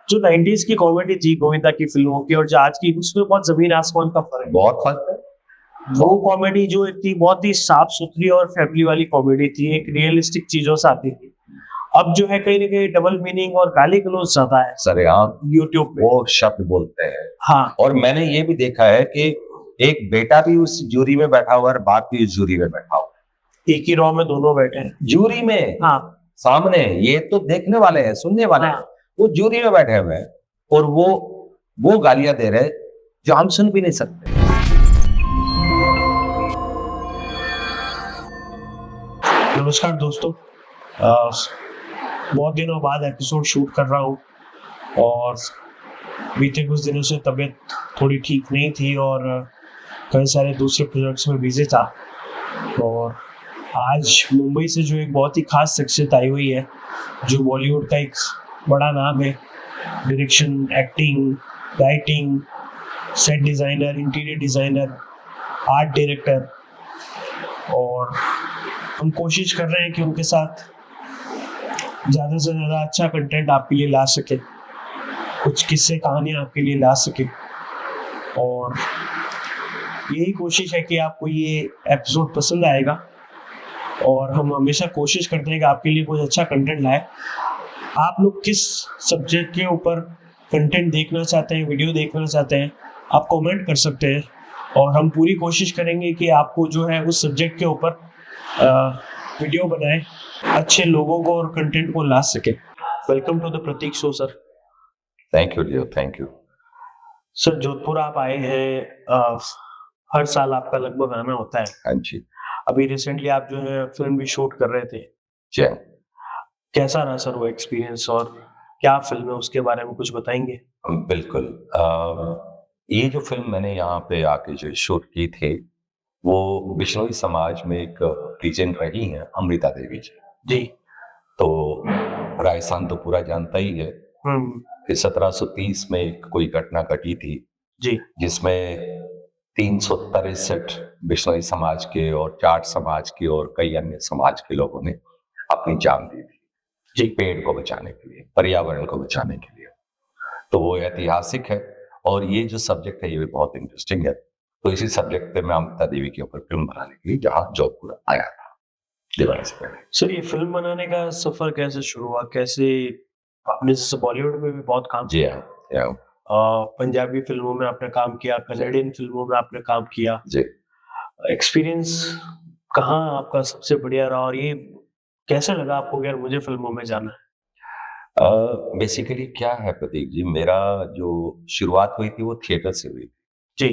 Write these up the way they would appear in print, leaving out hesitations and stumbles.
जो 90s की comedy थी गोविंदा की फिल्मों की और जो आज की, उसमें बहुत जमीन आसमान का फर्क है। बहुत फर्क है। वो कॉमेडी जो थी बहुत ही साफ सुथरी और फैमिली वाली कॉमेडी थी, एक रियलिस्टिक चीजों से आती थी। अब जो है कहीं ना कहीं डबल मीनिंग और गाली गलौज ज्यादा है सरेआम यूट्यूब पे। वो शब्द बोलते हैं। हाँ और मैंने ये भी देखा है कि एक बेटा भी उस जूरी में बैठा हुआ है और बाप भी उस जूरी में बैठा हुआ है। एक ही रॉ में दोनों बैठे हैं। जूरी में हाँ सामने, ये तो देखने वाले हैं, सुनने वाले हैं, हाँ। वो जूरी में बैठे हुए हैं और वो गालियां दे रहे हैं जो हम सुन भी नहीं सकते। नमस्कार दोस्तों, बहुत दिनों बाद एपिसोड शूट कर रहा हूँ और बीते कुछ दिनों से तबीयत थोड़ी ठीक नहीं थी और कई सारे दूसरे प्रोजेक्ट्स में बिजी था। और आज मुंबई से जो एक बहुत ही खास शख्सियत आई हुई है, जो बॉलीवुड का एक बड़ा नाम है, direction, acting, writing, set designer, interior designer, art director. और हम कोशिश कर रहे हैं कि उनके साथ ज़्यादा से ज़्यादा अच्छा कंटेंट आपके लिए ला सके, कुछ किस्से कहानियाँ आपके लिए ला सके। और यही कोशिश है कि आपको ये एपिसोड पसंद आएगा और हम हमेशा कोशिश करते हैं कि आपके लिए कुछ अच्छा कंटेंट लाए। आप लोग किस सब्जेक्ट के ऊपर कंटेंट देखना चाहते हैं, वीडियो देखना चाहते हैं, आप कमेंट कर सकते हैं और हम पूरी कोशिश करेंगे कि आपको जो है उस सब्जेक्ट के ऊपर वीडियो बनाए, अच्छे लोगों को और कंटेंट को ला सके। Welcome to the Prateek show sir. Thank you Leo, thank you. Sir Jodhpur आप आए हैं, हर साल आपका लगभग आना होता है। हाँ जी। अभी रिसेंटली आप जो है फिल्म भी शूट कर रहे थे, जी कैसा रहा सर वो एक्सपीरियंस और क्या फिल्म है उसके बारे में कुछ बताएंगे? बिल्कुल। ये जो फिल्म मैंने यहाँ पे आके जो शूट की थी, वो बिश्नोई समाज में एक लीजेंड रही हैं अमृता देवी जी। जी। तो राजस्थान तो पूरा जानता ही है कि 1730 में एक कोई घटना घटी थी जी जिसमें 363 बिश्नोई समाज के और जाट समाज के और कई अन्य समाज के लोगों ने अपनी जान दी थी जी, पेड़ को बचाने के लिए, पर्यावरण को बचाने के लिए। तो वो ऐतिहासिक है और ये जो सब्जेक्ट है ये भी बहुत इंटरेस्टिंग है। तो इसी सब्जेक्ट पे मैं अमृता देवी के ऊपर फिल्म बनाने के लिए जहाँ जोधपुर आया था दिवाली से पहले। सर ये फिल्म बनाने का सफर कैसे शुरू हुआ, कैसे? आपने जैसे बॉलीवुड में भी बहुत काम जी किया, हाँ पंजाबी फिल्मों में आपने काम किया, कनेडियन फिल्मों में आपने काम किया। जी। एक्सपीरियंस कहाँ आपका सबसे बढ़िया रहा और ये कैसे लगा आपको कि यार मुझे फिल्मों में जाना है? बेसिकली क्या है प्रतीक जी, मेरा जो शुरुआत हुई थी वो थिएटर से हुई थी। जी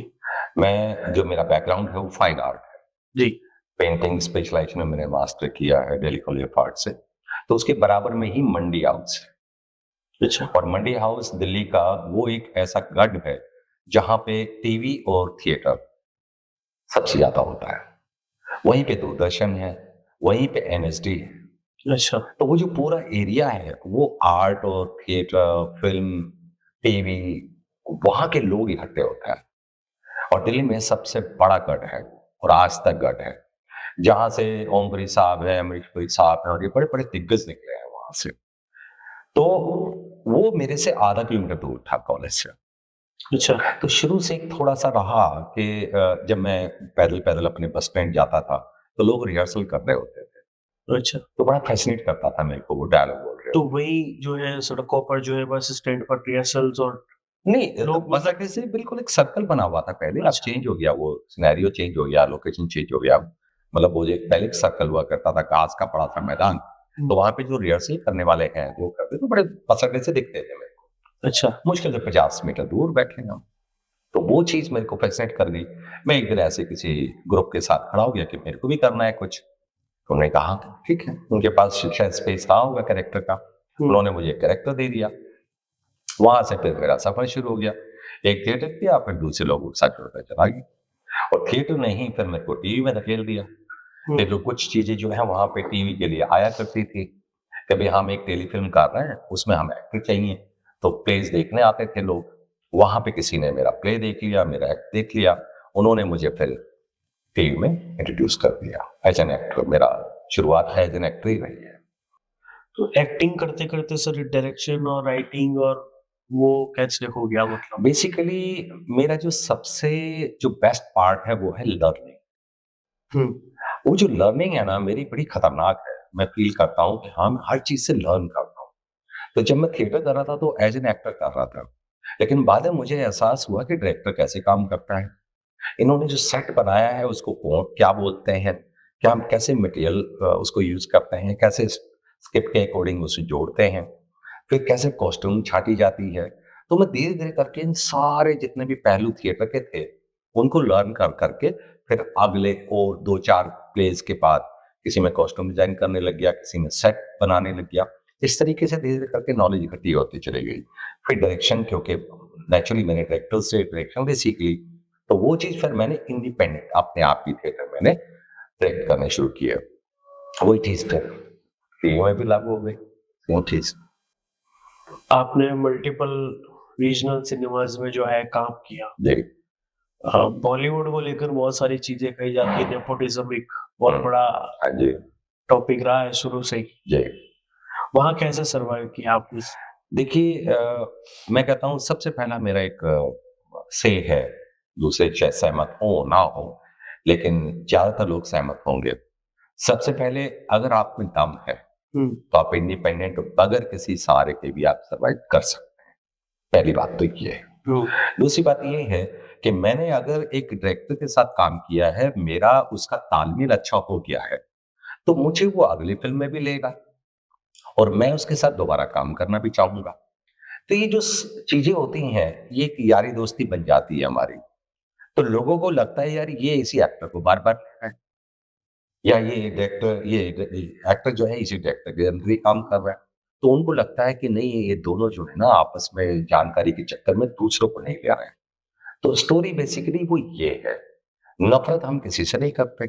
जो मेरा बैकग्राउंड है वो फाइन आर्ट है। जी। पेंटिंग स्पेशलाइजेशन में मैंने मास्टर किया है दिल्ली कॉलेज ऑफ आर्ट से। तो उसके बराबर में ही मंडी हाउस है। अच्छा। और मंडी हाउस दिल्ली का वो एक ऐसा गढ़ है जहाँ पे टीवी और थिएटर सबसे ज्यादा होता है। वहीं पे दूरदर्शन है, वहीं पे एनएसडी है। अच्छा। तो वो जो पूरा एरिया है वो आर्ट और थिएटर, फिल्म, टीवी, वहां के लोग इकट्ठे होते हैं। और दिल्ली में सबसे बड़ा गढ़ है और आज तक गढ़ है, जहां से ओमपुरी साहब है, अमरीशपुरी साहब है और ये बड़े बड़े दिग्गज निकले हैं वहां से। तो वो मेरे से आधा किलोमीटर दूर था कॉलेज से। अच्छा। तो शुरू से एक थोड़ा सा रहा कि जब मैं पैदल पैदल अपने बस स्टैंड जाता था तो लोग रिहर्सल कर रहे होते थे। अच्छा। तो बड़ा फैसिनेट करता था मेरे को वो डायलॉग बोल रहे तो हो। वही जो है सड़कों पर जो है बस स्टैंड पर रिहर्सल्स और नहीं, लोग मतलब कैसे बिल्कुल एक सर्कल बना हुआ था पहले। अब अच्छा। चेंज हो गया, वो सिनेरियो चेंज हो गया, लोकेशन चेंज हो गया। मतलब वो जो पहले एक सर्कल हुआ करता था, घास का पड़ा था मैदान, तो वहां पे जो रिहर्सल करने वाले हैं वो करते तो बड़े पसंद से दिखते थे मेरे को। अच्छा। मुश्किल से 50 मीटर दूर बैठे हैं हम। तो वो चीज मेरे को फैसिनेट कर गई। मैं एक दिन ऐसे किसी ग्रुप के साथ खड़ा हो गया कि मेरे को भी करना है कुछ। तो उन्होंने कहा ठीक है, उनके पास शायद स्पेस रहा होगा कैरेक्टर का, उन्होंने मुझे कैरेक्टर दे दिया। वहां से फिर मेरा सफर शुरू हो गया। एक थिएटर किया, फिर दूसरे लोगों के साथ जुड़ता चला गया और थिएटर ने ही फिर मेरे को टीवी में धकेल दिया। फिर जो कुछ चीजें जो है वहां पे टीवी के लिए आया करती थी, कभी हम एक टेलीफिल्म कर रहे हैं उसमें हम एक्टर चाहिए, तो प्लेज देखने आते थे लोग। वहां पे किसी ने मेरा प्ले देख लिया, मेरा एक्ट देख लिया, उन्होंने मुझे फिर टीवी में इंट्रोड्यूस कर दिया एज एन एक्टर। मेरा शुरुआत एज एन एक्टर ही रही है। तो एक्टिंग करते करते सर डायरेक्शन और राइटिंग और वो कैसे हो गया मतलब? बेसिकली मेरा जो बेस्ट पार्ट है वो है लर्निंग। हुँ, वो जो लर्निंग है ना मेरी बड़ी खतरनाक है। मैं फील करता हूँ कि हाँ, मैं हर चीज़ से लर्न करता हूँ। तो जब मैं थिएटर कर रहा था तो एज़ एन एक्टर कर रहा था। लेकिन बाद में मुझे एहसास हुआ कि डायरेक्टर कैसे काम करता है। इन्होंने जो सेट बनाया है उसको कौन क्या बोलते हैं, क्या हम कैसे मटेरियल उसको यूज़ करते हैं, कैसे स्क्रिप्ट के अकॉर्डिंग उसे जोड़ते हैं, फिर कैसे कॉस्ट्यूम छाटी जाती है। तो मैं धीरे-धीरे करके इन सारे जितने भी पहलू थिएटर के थे, उनको लर्न कर के फिर अगले और 2-4 प्लेज़ के बाद किसी में कॉस्ट्यूम डिज़ाइन करने लग गया, किसी में सेट बनाने लग गया। इस तरीके से धीरे-धीरे करके नॉलेज इकट्ठी होती चली गई। फिर डायरेक्शन क्योंकि नेचुरली मैंने डायरेक्टर से डायरेक्शन भी सीख ली, तो वो चीज़ फिर मैंने इंडिपेंडेंट अपने आप ही थिएटर मैंने डायरेक्ट करने शुरू किया। वही चीज़ फिर टीवी में भी लागू हो गई, वो चीज़। आपने मल्टीपल रीजनल सिनेमाज़ में जो है काम किया। जी। बॉलीवुड को लेकर बहुत सारी चीज़ें कही जाती है, नेपोटिज़्म एक बहुत हुँ। बड़ा हाँ जी, टॉपिक रहा है शुरू से ही। जी। वहाँ कैसे सर्वाइव किया आपने? देखिए मैं कहता हूँ सबसे पहला मेरा एक से है, दूसरे चाहे सहमत हो ना हो, लेकिन ज़्यादातर लोग सहमत होंगे। सबसे पहले अगर आप में दम है, हुँ, तो आप इंडिपेंडेंट बगैर किसी सहारे के भी आप सर्वाइव कर सकते हैं। पहली बात तो ये है। हुँ, दूसरी बात ये है कि मैंने अगर एक डायरेक्टर के साथ काम किया है, मेरा उसका तालमेल अच्छा हो गया है, तो मुझे वो अगली फ़िल्म में भी लेगा और मैं उसके साथ दोबारा काम करना भी चाहूँगा। तो ये जो चीज़ें होती हैं, ये एक यारी दोस्ती बन जाती है हमारी। तो लोगों को लगता है यार ये इसी एक्टर को बार-बार ले रहा है या ये एक्टर जो है इसी डायरेक्टर के अंदर ही काम कर रहा है। तो उनको लगता है कि नहीं ये दोनों जो है ना आपस में जानकारी के चक्कर में दूसरों को नहीं ले रहे हैं। तो स्टोरी बेसिकली वो ये है, नफ़रत हम किसी से नहीं करते।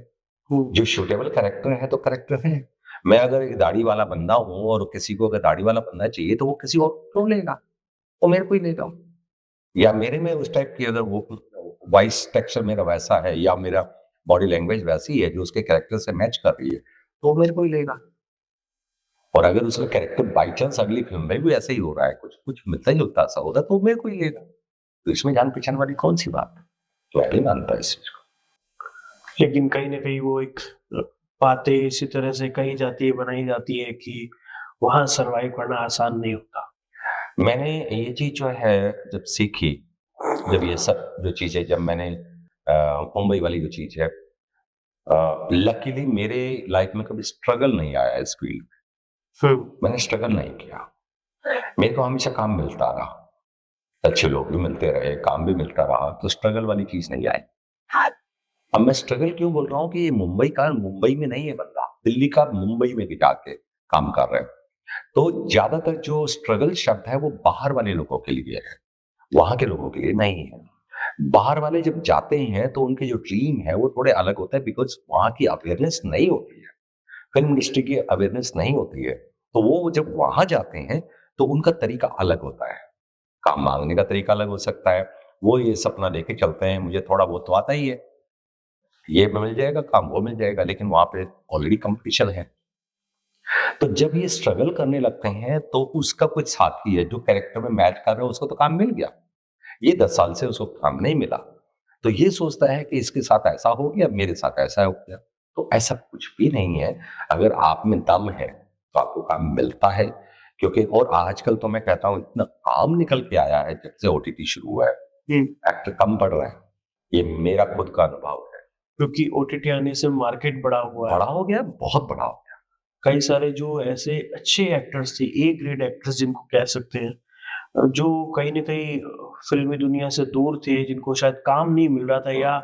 हुँ, जो सूटेबल कैरेक्टर है तो कैरेक्टर है। मैं अगर एक दाढ़ी वाला बंदा हूँ और किसी को अगर दाढ़ी वाला बंदा चाहिए तो वो किसी और को क्यों लेगा? वो मेरे को ही लेगा। या मेरे में उस टाइप की अगर वो वॉइस टेक्सचर मेरा वैसा है या मेरा बॉडी लैंग्वेज वैसी है जो उसके कैरेक्टर से मैच कर रही है, तो वो मेरे को ही लेगा। और अगर उसका कैरेक्टर बाय चांस अगली फ़िल्म में भी ऐसे ही हो रहा है, कुछ मिलता-जुलता सा हो रहा है, तो वो मेरे को ही लेगा। तो इसमें जान-पहचान वाली कौन-सी बात है? तो मैं नहीं मानता इस चीज़ को। लेकिन कहीं न कहीं वो एक बातें इसी तरह से कही जाती है, बनाई जाती है कि वहाँ सर्वाइव करना आसान नहीं होता। मैंने ये चीज़ जो है जब सीखी, जब ये सब जो चीज़ें जब मैंने मुंबई वाली जो चीज़ है लकीली मेरे लाइफ में कभी स्ट्रगल नहीं आया इस फील्ड में। हुँ, मैंने स्ट्रगल नहीं किया। मेरे को हमेशा काम मिलता रहा। अच्छे लोग भी मिलते रहे, काम भी मिलता रहा, तो स्ट्रगल वाली चीज़ नहीं आई। अब मैं स्ट्रगल क्यों बोल रहा हूँ कि ये मुंबई में नहीं है बंदा, दिल्ली का मुंबई में भी जाके काम कर रहा है। तो ज़्यादातर जो स्ट्रगल शब्द है वो बाहर वाले लोगों के लिए है, वहाँ के लोगों के लिए नहीं है। बाहर वाले जब जाते हैं तो उनके जो ड्रीम है वो थोड़े अलग होता है बिकॉज़ वहाँ की अवेयरनेस नहीं होती है। फ़िल्म इंडस्ट्री की अवेयरनेस नहीं होती है, तो वो जब वहाँ जाते हैं तो उनका तरीका अलग होता है। काम माँगने का तरीका अलग हो सकता है। वो ये सपना लेके चलते हैं, मुझे थोड़ा बहुत तो आता ही है। ये मिल जाएगा काम, वो मिल जाएगा, लेकिन वहाँ पे ऑलरेडी कॉम्पिटिशन है। तो जब ये स्ट्रगल करने लगते हैं, तो उसका कुछ साथी है जो कैरेक्टर में मैच कर रहा है, उसको तो काम मिल गया। ये 10 साल से उसको काम नहीं मिला। तो ये सोचता है कि इसके साथ ऐसा हो गया, मेरे साथ ऐसा हो गया। तो ऐसा कुछ भी नहीं है। अगर आप में दम है, तो आपको काम मिलता है। क्योंकि और आजकल तो मैं कहता हूँ इतना काम निकल के आया है जब से ओटीटी शुरू हुआ है, हुँ, एक्टर कम पड़ रहे हैं। ये मेरा खुद का अनुभव है। क्योंकि ओटीटी आने से मार्केट बड़ा हुआ है। बड़ा हो गया, बहुत बड़ा हो कई सारे जो ऐसे अच्छे एक्टर्स थे, ए ग्रेड एक्टर्स जिनको कह सकते हैं, जो कहीं न कहीं फ़िल्मी दुनिया से दूर थे, जिनको शायद काम नहीं मिल रहा था या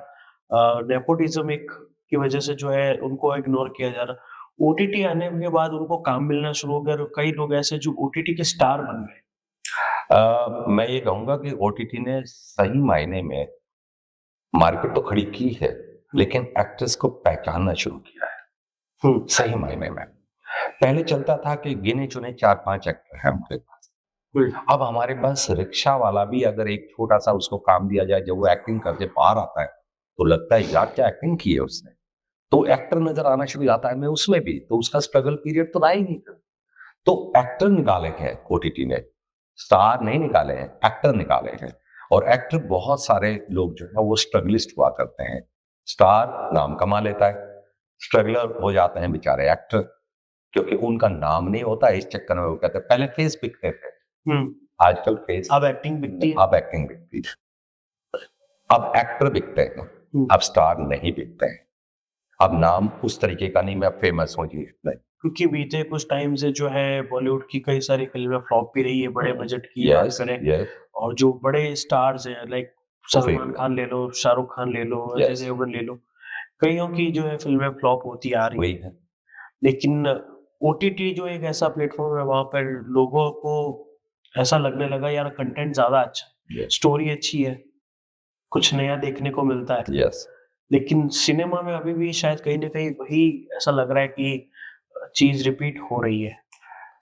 नेपोटिज़्म एक की वज़ह से जो है उनको इग्नोर किया जा रहा। ओटीटी आने के बाद उनको काम मिलना शुरू हो गया और कई लोग ऐसे जो ओटीटी के स्टार बन गए। गया। मैं ये कहूँगा कि ओटीटी ने सही मायने में मार्केट तो खड़ी की है, हुँ, लेकिन एक्टर्स को पहचानना शुरू किया है, हुँ, सही मायने में। पहले चलता था कि गिने-चुने 4-5 एक्टर हैं हमारे पास। हुँ, अब हमारे पास रिक्शा वाला भी अगर एक छोटा-सा उसको काम दिया जाए, जब वो एक्टिंग करके बाहर आता है, तो लगता है यार क्या एक्टिंग की है उसने। तो एक्टर नज़र आना शुरू हो जाता है, मैं उसमें भी, तो उसका स्ट्रगल पीरियड तो रहा ही नहीं फिर। तो एक्टर निकाले हैं ओटीटी ने, स्टार नहीं निकाले हैं, एक्टर निकाले हैं। और एक्टर बहुत सारे लोग जो है वो स्ट्रगलिस्ट हुआ करते हैं। स्टार नाम कमा लेता है, स्ट्रगलर हो जाते हैं बेचारे एक्टर, क्योंकि उनका नाम नहीं होता। इस चक्कर में वो कहते हैं पहले फेस बिकते थे, आजकल फेस, अब एक्टिंग बिकती है। अब एक्टिंग बिकती है, अब एक्टर बिकते हैं, अब स्टार नहीं बिकते हैं। अब नाम उस तरीके का नहीं, मैं फेमस हूँ जी नहीं। क्योंकि बीते कुछ टाइम से जो है बॉलीवुड की कई सारी फिल्में फ्लॉप भी रही है, बड़े बजट की बात करें, और जो बड़े स्टार्स हैं लाइक सलमान खान ले लो, शाहरुख खान ले लो, अजय देवगन ले लो, कईयों की जो है फिल्में फ्लॉप होती आ रही है। लेकिन ओटीटी जो एक ऐसा प्लेटफॉर्म है, वहां पर लोगों को ऐसा लगने लगा यार कंटेंट ज्यादा अच्छा, स्टोरी अच्छी है, कुछ नया देखने को मिलता है। लेकिन सिनेमा में अभी भी शायद कहीं ना कहीं वही ऐसा लग रहा है कि चीज रिपीट हो रही है।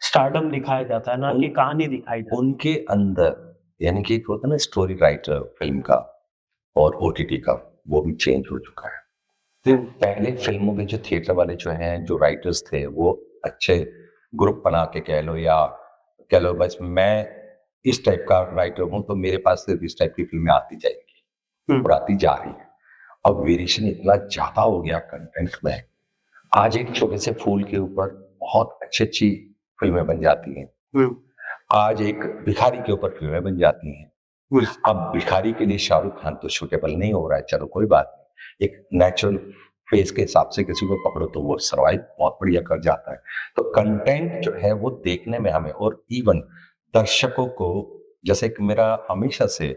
स्टारडम दिखाया जाता है ना कि कहानी दिखाई जाती है। उनके अंदर यानी कि एक होता है ना स्टोरी राइटर फिल्म का और ओटीटी का, वो भी चेंज हो चुका है। तो पहले फिल्मों के जो थिएटर वाले जो हैं, जो राइटर्स थे, वो अच्छे ग्रुप बना के कह लो या कह लो बस मैं इस टाइप का राइटर हूँ तो मेरे पास सिर्फ इस टाइप की फिल्में आती जाएंगी और आती जा रही है। अब वेरिएशन इतना ज्यादा हो गया कंटेंट में, आज एक छोटे से फूल के ऊपर बहुत अच्छी अच्छी फिल्में बन जाती हैं। आज एक भिखारी के ऊपर फिल्में बन जाती हैं। अब भिखारी के लिए शाहरुख खान तो सूटेबल नहीं हो रहा है, चलो कोई बात नहीं, एक नेचुरल फेस के हिसाब से किसी को पकड़ो तो वो सर्वाइव बहुत बढ़िया कर जाता है। तो कंटेंट जो है वो देखने में हमें, और इवन दर्शकों को, जैसे कि मेरा हमेशा से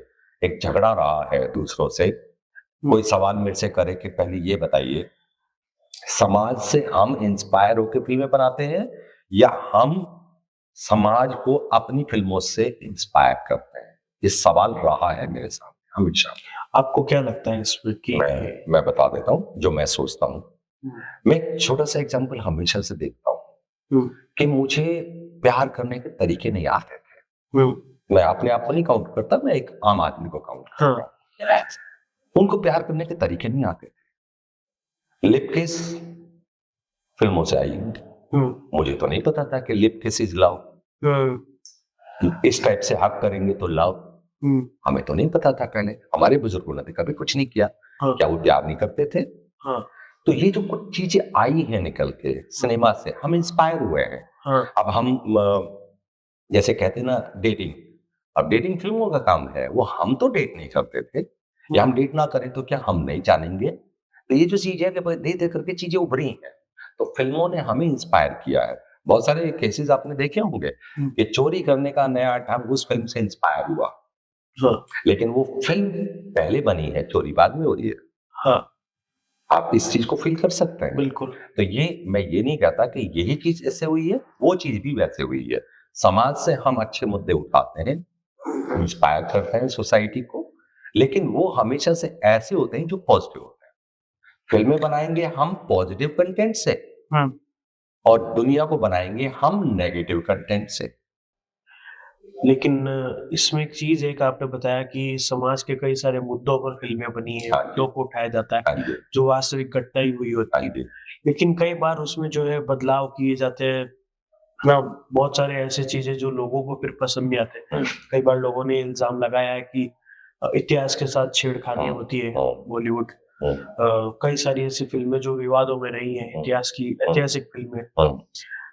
एक झगड़ा रहा है दूसरों से, कोई सवाल मेरे से करे कि पहले ये बताइए, समाज से हम इंस्पायर होकर फिल्में बनाते हैं या हम समाज को अपनी फिल्मों से इंस्पायर करते हैं? ये सवाल रहा है मेरे सामने हमेशा। आपको क्या लगता है इसमें कि मैं बता देता हूँ जो मैं सोचता हूँ। मैं एक छोटा सा एग्जांपल हमेशा से देखता हूँ कि मुझे प्यार करने के तरीके नहीं आते थे। मैं अपने आप को नहीं काउंट करता, मैं एक आम आदमी को काउंट करता हूँ। उनको प्यार करने के तरीके नहीं आते थे। लिप किस फिल्मों से आई, मुझे तो नहीं पता था कि लिप किस इज लव, इस टाइप से हक करेंगे तो लव, हमें तो नहीं पता था पहले। हमारे बुजुर्गों ने कभी कुछ नहीं किया। क्या वो प्यार नहीं करते थे? तो ये जो कुछ चीजें आई हैं निकल के सिनेमा से, हम इंस्पायर हुए हैं। अब हम जैसे कहते हैं ना डेटिंग, अब डेटिंग फिल्मों का काम है, वो हम तो डेट नहीं करते थे, या हम डेट ना करें तो क्या हम नहीं जानेंगे? तो ये जो चीज है कि धीरे धीरे करके चीजें उभरी हैं, तो फिल्मों ने हमें इंस्पायर किया है। बहुत सारे केसेस आपने देखे होंगे कि चोरी करने का नया ढंग उस फिल्म से इंस्पायर हुआ, लेकिन वो फिल्म पहले बनी है, चोरी बाद में हो रही है। आप इस चीज को फील कर सकते हैं। बिल्कुल। तो ये मैं ये नहीं कहता कि यही चीज ऐसे हुई है, वो चीज भी वैसे हुई है। समाज से हम अच्छे मुद्दे उठाते हैं, इंस्पायर करते हैं सोसाइटी को, लेकिन वो हमेशा से ऐसे होते हैं जो पॉजिटिव होते हैं। फिल्में बनाएंगे हम पॉजिटिव कंटेंट से और दुनिया को बनाएंगे हम नेगेटिव कंटेंट से। लेकिन इसमें एक चीज है कि आपने बताया कि समाज के कई सारे मुद्दों पर फिल्में बनी है, मुद्दों को उठाया जाता है जो वास्तविक घटना ही हुई होती है, लेकिन कई बार उसमें जो है बदलाव किए जाते हैं ना, बहुत सारे ऐसे चीजें जो लोगों को फिर पसंद नहीं आते। कई बार लोगों ने इल्जाम लगाया है कि इतिहास के साथ छेड़खानी होती है बॉलीवुड। कई सारी ऐसी फिल्में जो विवादों में रही हैं, ऐतिहासिक फिल्में,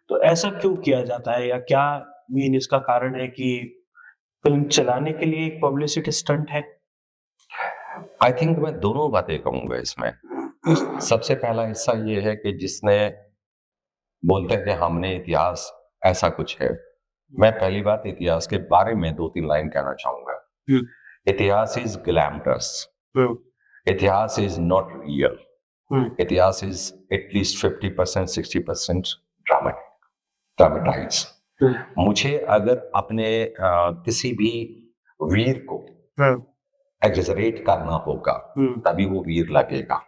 तो ऐसा क्यों किया जाता है, या क्या मेन इसका कारण है कि फिल्म चलाने के लिए एक पब्लिसिटी स्टंट है? आई थिंक मैं दोनों बातें कहूंगा इसमें। सबसे पहला हिस्सा ये है कि जिसने बोलते हैं कि हमने इतिहास ऐसा कुछ है, मैं पहली बात इतिहास के बारे में 2-3 लाइन कहना चाहूंगा। इतिहास इज ग्लैमरस, इतिहास इज नॉट रियल, इतिहास इज एटलीस्ट 50% 60% ड्रामेटाइज। मुझे अगर अपने किसी भी वीर को एग्जरेट करना होगा तभी वो वीर लगेगा।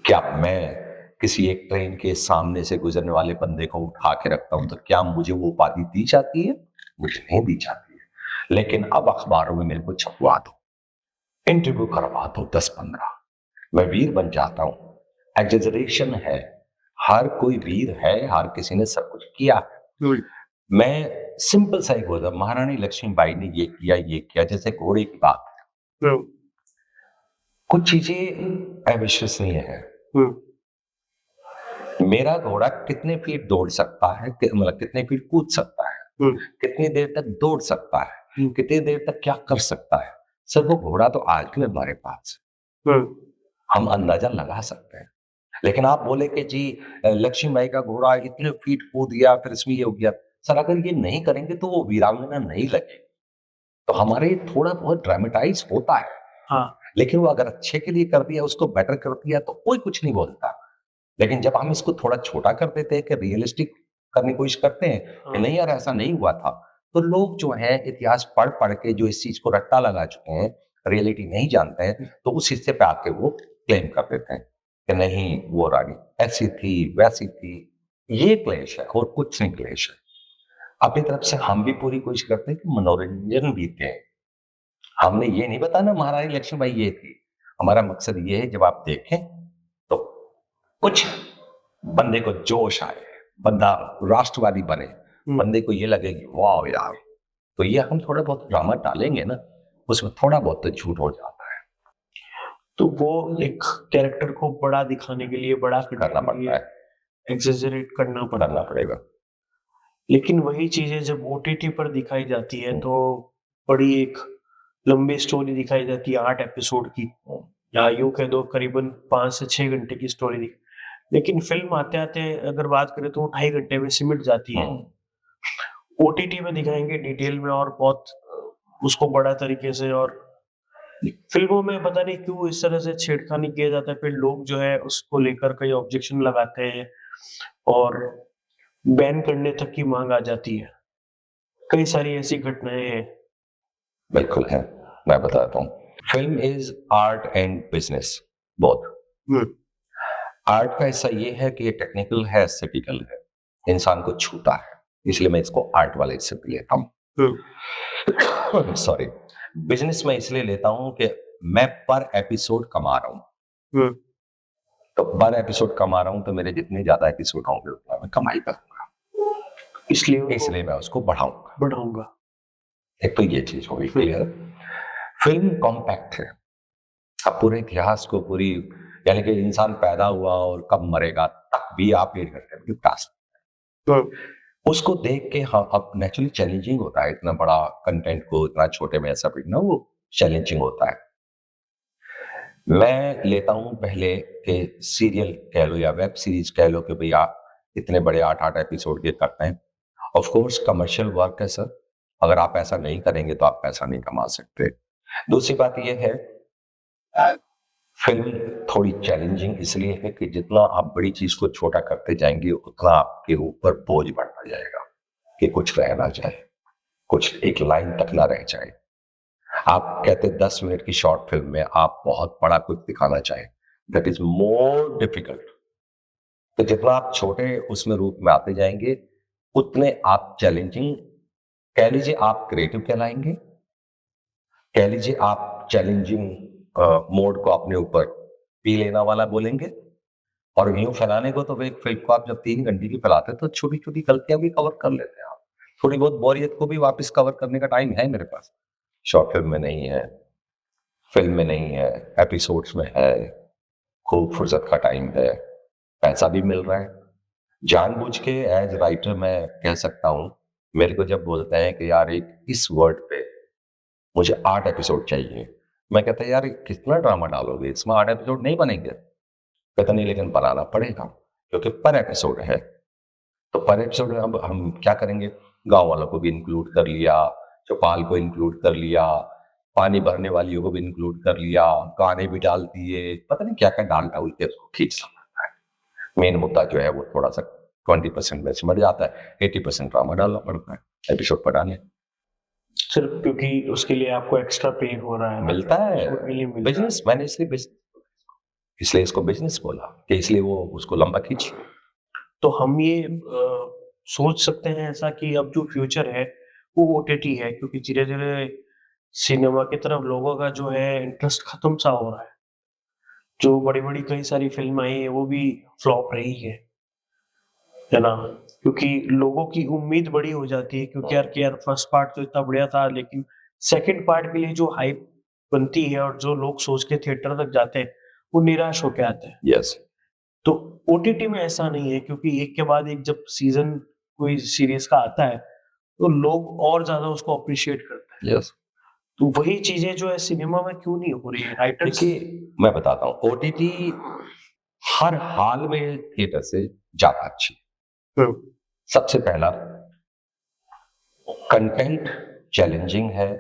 क्या मैं किसी एक ट्रेन के सामने से गुजरने वाले बंदे को उठा के रखता हूं तो क्या मुझे वो उपाधि दी जाती है? मुझे नहीं दी जाती है। लेकिन अब अखबारों में मेरे को छपवा दो, इंटरव्यू करवा दो 10-15, मैं वीर बन जाता हूं। एग्जरेशन है, हर कोई वीर है, हर किसी ने सब कुछ किया है। मैं सिंपल सा एक होता, महारानी लक्ष्मीबाई ने ये किया, जैसे घोड़े की बात। हम्म, कुछ चीजें अविश्वसनीय है। हम्म, मेरा घोड़ा कितने फीट दौड़ सकता है, मतलब कितने फीट कूद सकता है, हम्म, कितनी देर तक दौड़ सकता है, हम्म, कितनी देर तक क्या कर सकता है, सर वो घोड़ा तो आज भी हमारे पास है। हम्म, हम अंदाजा लगा सकते हैं। लेकिन आप बोले कि जी लक्ष्मीबाई का घोड़ा इतने फीट कूद गया, फिर इसमें ये हो गया। सर अगर ये नहीं करेंगे तो वो वीरांगना नहीं लगेगी। तो हमारे थोड़ा बहुत ड्रामेटाइज होता है, हाँ, लेकिन वो अगर अच्छे के लिए कर दिया, उसको बेटर कर दिया, तो कोई कुछ नहीं बोलता। लेकिन जब हम इसको थोड़ा छोटा कर देते हैं कि रियलिस्टिक करने की कोशिश करते हैं कि हाँ, नहीं यार ऐसा नहीं हुआ था, तो लोग जो हैं इतिहास पढ़ पढ़ के जो इस चीज को रट्टा लगा चुके हैं, रियलिटी नहीं जानते हैं, तो उस हिस्से पे आके वो क्लेम कर देते हैं कि नहीं वो रानी ऐसी थी वैसी थी। ये क्लेश है और कुछ नहीं क्लेश है। अपनी तरफ से हम भी पूरी कोशिश करते हैं कि मनोरंजन भी दें। हमने ये नहीं बताना महारानी लक्ष्मीबाई ये थी। हमारा मकसद ये है जब आप देखें तो कुछ बंदे को जोश आए, बंदा राष्ट्रवादी बने, बंदे को ये लगे कि वाह यार। तो ये हम थोड़ा बहुत ड्रामा डालेंगे ना, उसमें थोड़ा बहुत तो झूठ हो जाता है, तो वो एक कैरेक्टर को बड़ा दिखाने के लिए, बड़ा करने करना के पड़ता लिए है, एक्सेजरेट करना करना पड़ता है। पड़ेगा। लेकिन वही चीजें जब ओटीटी पर दिखाई जाती है तो बड़ी एक लंबी स्टोरी दिखाई जाती है, 8 एपिसोड की, या यूं कह दो करीबन 5 से 6 घंटे की स्टोरी लेकिन फिल्म आते आते अगर बात करें तो वो 2.5 घंटे में सिमट जाती है। ओटीटी में दिखाएंगे डिटेल में और बहुत उसको बड़ा तरीके से, और फिल्मों में पता नहीं क्यों इस तरह से छेड़खानी किया जाता है, फिर लोग जो है उसको लेकर कई ऑब्जेक्शन लगाते हैं और बैन करने तक की मांग आ जाती है। कई सारी ऐसी घटनाएं हैं। बिल्कुल है, मैं बताता हूँ। Film is art and business both. Hmm, art का हिस्सा ये है कि ये टेक्निकल है, एस्थेटिकल है, इंसान को छूता है, इसलिए मैं इसको आर्ट वाले हिस्से पे लेता हूँ। सॉरी। बिजनेस में इसलिए लेता हूँ कि मैं पर एपिसोड कमा रहा हूँ, हम्म, तो पर एपिसोड कमा रहा हूँ तो मेरे जितने ज्यादा एपिसोड होंगे उतना मैं कमाई करूंगा, इसलिए मैं उसको बढ़ाऊंगा। बढ़ाऊंगा। एक तो ये चीज हो गई क्लियर। फिल्म कॉम्पैक्ट है। अब पूरे इतिहास को पूरी, यानी कि इंसान पैदा हुआ और कब मरेगा तक भी आप 1.5 घंटे में निपटा सकते हैं। उसको देख के हाँ, अब नेचुरली चैलेंजिंग होता है इतना बड़ा कंटेंट को इतना छोटे में ऐसा पढ़ना, वो चैलेंजिंग होता है। मैं लेता हूं पहले के सीरियल कह लो या वेब सीरीज कह लो कि भैया इतने बड़े 8-8 एपिसोड के करते हैं। ऑफ कोर्स कमर्शियल वर्क है सर, अगर आप ऐसा नहीं करेंगे तो आप पैसा नहीं कमा सकते। दूसरी बात यह है, फिल्म थोड़ी चैलेंजिंग इसलिए है कि जितना आप बड़ी चीज को छोटा करते जाएंगे उतना आपके ऊपर बोझ बढ़ता जाएगा कि कुछ रह ना जाए, कुछ एक लाइन तक ना रह जाए। आप कहते 10 मिनट की शॉर्ट फिल्म में आप बहुत बड़ा कुछ दिखाना चाहें, दैट इज मोर डिफिकल्ट। तो जितना आप छोटे उसमें रूप में आते जाएंगे उतने आप चैलेंजिंग, कह लीजिए आप क्रिएटिव कहलाएंगे, कह लीजिए आप चैलेंजिंग मोड को अपने ऊपर पी लेना वाला बोलेंगे। और न्यू फैलाने को तो एक फिल्म को आप जब 3 घंटे की फैलाते हैं तो छोटी छोटी गलतियां भी कवर कर लेते हैं आप, थोड़ी बहुत बोरियत को भी वापस कवर करने का टाइम है मेरे पास। शॉर्ट फिल्म में नहीं है, फिल्म में नहीं है, एपिसोड्स में है, खूब फुर्सत का टाइम है, पैसा भी मिल रहा है। जानबूझ के एज राइटर मैं कह सकता हूँ, मेरे को जब बोलते हैं कि यार एक इस वर्ड पे मुझे 8 एपिसोड चाहिए, मैं कहता यार कितना ड्रामा डालोगे, इसमें 8 एपिसोड नहीं बनेंगे। कहता नहीं लेकिन बनाना पड़ेगा क्योंकि पर एपिसोड है। तो पर एपिसोड में अब हम क्या करेंगे, गांव वालों को भी इंक्लूड कर लिया, चौपाल को इंक्लूड कर लिया, पानी भरने वालियों को भी इंक्लूड कर लिया, गाने भी डाल दिए, पता नहीं क्या क्या डाल डाल के उसको खींच सकता है। मेन मुद्दा जो है वो थोड़ा सा 20% में सिमट जाता है, 80% ड्रामा डालना पड़ता है एपिसोड बढ़ाने। सिर्फ क्योंकि उसके लिए आपको एक्स्ट्रा पे हो रहा है ना, मिलता है episode के लिए मिलता है। बिजनेस, मैंने इसलिए इसको बिजनेस बोला कि इसलिए वो उसको लंबा खींच। तो हम ये सोच सकते हैं ऐसा कि अब जो फ्यूचर है वो ओटीटी है, क्योंकि धीरे धीरे सिनेमा की तरफ लोगों का जो है इंटरेस्ट खत्म सा हो रहा है। जो बड़ी बड़ी कई सारी फिल्म आई है वो भी फ्लॉप रही है। है ना? क्योंकि लोगों की उम्मीद बड़ी हो जाती है क्योंकि यार फर्स्ट पार्ट तो इतना बढ़िया था लेकिन सेकंड पार्ट के लिए जो हाइप बनती है और जो लोग सोच के थिएटर तक जाते हैं, वो निराश होके आते हैं। यस, तो ओटीटी में ऐसा नहीं है क्योंकि एक के बाद एक जब सीज़न कोई सीरीज़ का आता है, तो लोग और ज़्यादा उसको एप्रिशिएट करते हैं। यस। तो वही चीज़ें जो है सिनेमा में क्यों नहीं हो रही है? राइटर्स देखिए, मैं बताता हूँ, ओटीटी हर हाल में थिएटर से ज़्यादा अच्छी है। हुँ, सबसे पहला, कंटेंट चैलेंजिंग है,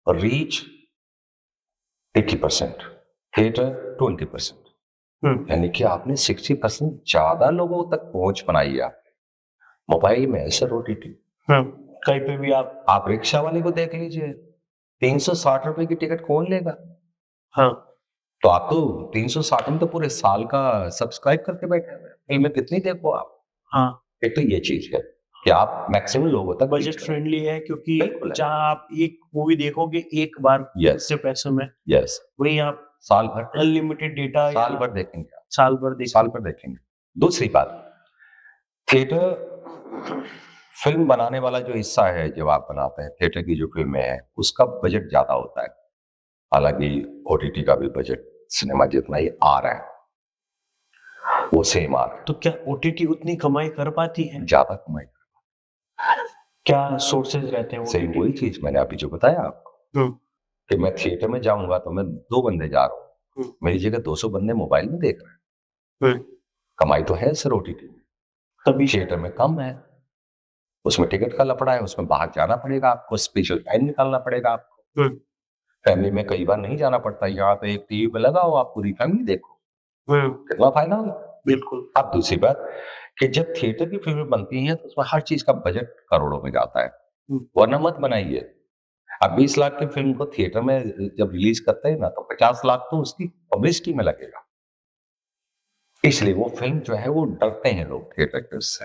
रीच 80%, थिएटर 20%। हुँ, यानी कि आपने 60% ज़्यादा लोगों तक पहुँच बनाई है आपने। मोबाइल में है सर ओटीटी। हुँ, कहीं पे भी आप आप रिक्शा वाले को देख लीजिए, 360 रुपए की टिकट कौन लेगा? हाँ, तो आप तो 360 में तो पूरे साल का सब्सक्राइब करके बैठे हुए हैं। फिल्में कितनी देखो आप। हाँ, एक तो ये चीज़ है कि आप मैक्सिमम लोगों तक बजट रीच करें। फ्रेंडली है क्योंकि बिल्कुल है। जहाँ आप एक मूवी देखोगे एक बार यस, से पैसों में, यस। वहीं आप साल भर अनलिमिटेड डेटा या साल भर देखेंगे आप, साल भर देख साल भर देखेंगे। दूसरी बात, थिएटर फ़िल्म बनाने वाला जो हिस्सा है, जब आप बनाते हैं, थिएटर की जो फ़िल्में हैं, उसका बजट ज़्यादा होता है। हालाँकि ओटीटी का भी बजट सिनेमा जितना ही आ रहा है, वो सेम आ रहा है। तो क्या ओटीटी उतनी कमाई कर पाती है? ज़्यादा कमाई। क्या सोर्सेज़ रहते हैं सेम ओटीटी वही के? चीज़ मैंने अभी जो बताया आपको, हुँ, कि मैं थिएटर में जाऊँगा तो मैं 2 बंदे जा रहा हूँ। हुँ, मेरी जगह 200 बंदे मोबाइल में देख रहे हैं। हुँ, कमाई तो है सर ओटीटी में, तभी थिएटर में कम है। उसमें टिकट का लफड़ा है, उसमें बाहर जाना पड़ेगा आपको, स्पेशल टाइम निकालना पड़ेगा आपको। हुँ, फैमिली में कई बार नहीं जाना पड़ता, यहाँ पे एक टीवी पे लगाओ, आप पूरी फैमिली देखो, हुँ, कितना फ़ायदा होगा। बिल्कुल। अब दूसरी बात, कि जब थिएटर की फ़िल्में बनती हैं तो उसमें हर चीज़ का बजट करोड़ों में जाता है, हुँ, वरना मत बनाइए। अब 20 लाख की फ़िल्म को थिएटर में जब रिलीज़ करते हैं ना, तो 50 लाख तो उसकी पब्लिसिटी में लगेगा। इसलिए वो फ़िल्म जो है वो डरते हैं लोग थिएटर के उससे।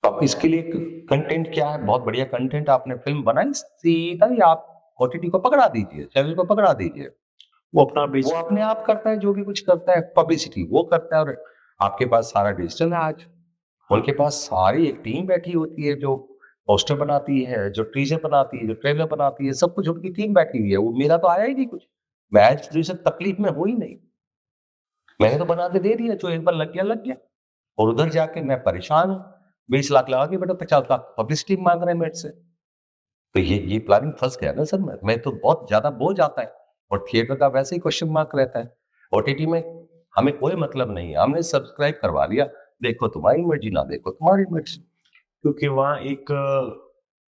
तो अब इसके लिए कंटेंट क्या है? बहुत बढ़िया कंटेंट, आपने फ़िल्म बनाई, सीधा ही आप ओटीटी को पकड़ा दीजिए, चैनल को पकड़ा दीजिए। वो अपना वो बेच अपने आप करता है, जो भी कुछ करता है, पब्लिसिटी वो करता है, और आपके पास सारा डिजिटल है आज। हाँ, उनके पास सारी एक टीम बैठी होती है जो पोस्टर बनाती है, जो टीज़र बनाती है, जो ट्रेलर बनाती है, सब कुछ उनकी टीम बैठी हुई है। वो मेरा तो आया ही नहीं कुछ। मैं आज जैसे तकलीफ में हूँ ही नहीं। मैंने तो बना के दे दिया, जो एक बार लग गया लग गया। और उधर जाके मैं परेशान हूँ। 20 लाख लगा के बेटा 50 लाख पब्लिसिटी माँग रहे हैं मेरे से। तो ये प्लानिंग फँस गया ना सर मैं तो बहुत ज़्यादा बोझ आता है, और थिएटर का वैसे ही क्वेश्चन मार्क रहता है। ओटीटी में हमें कोई मतलब नहीं है, हमने सब्सक्राइब करवा लिया, देखो तुम्हारी मर्ज़ी, ना देखो तुम्हारी मर्ज़ी। क्योंकि वहाँ एक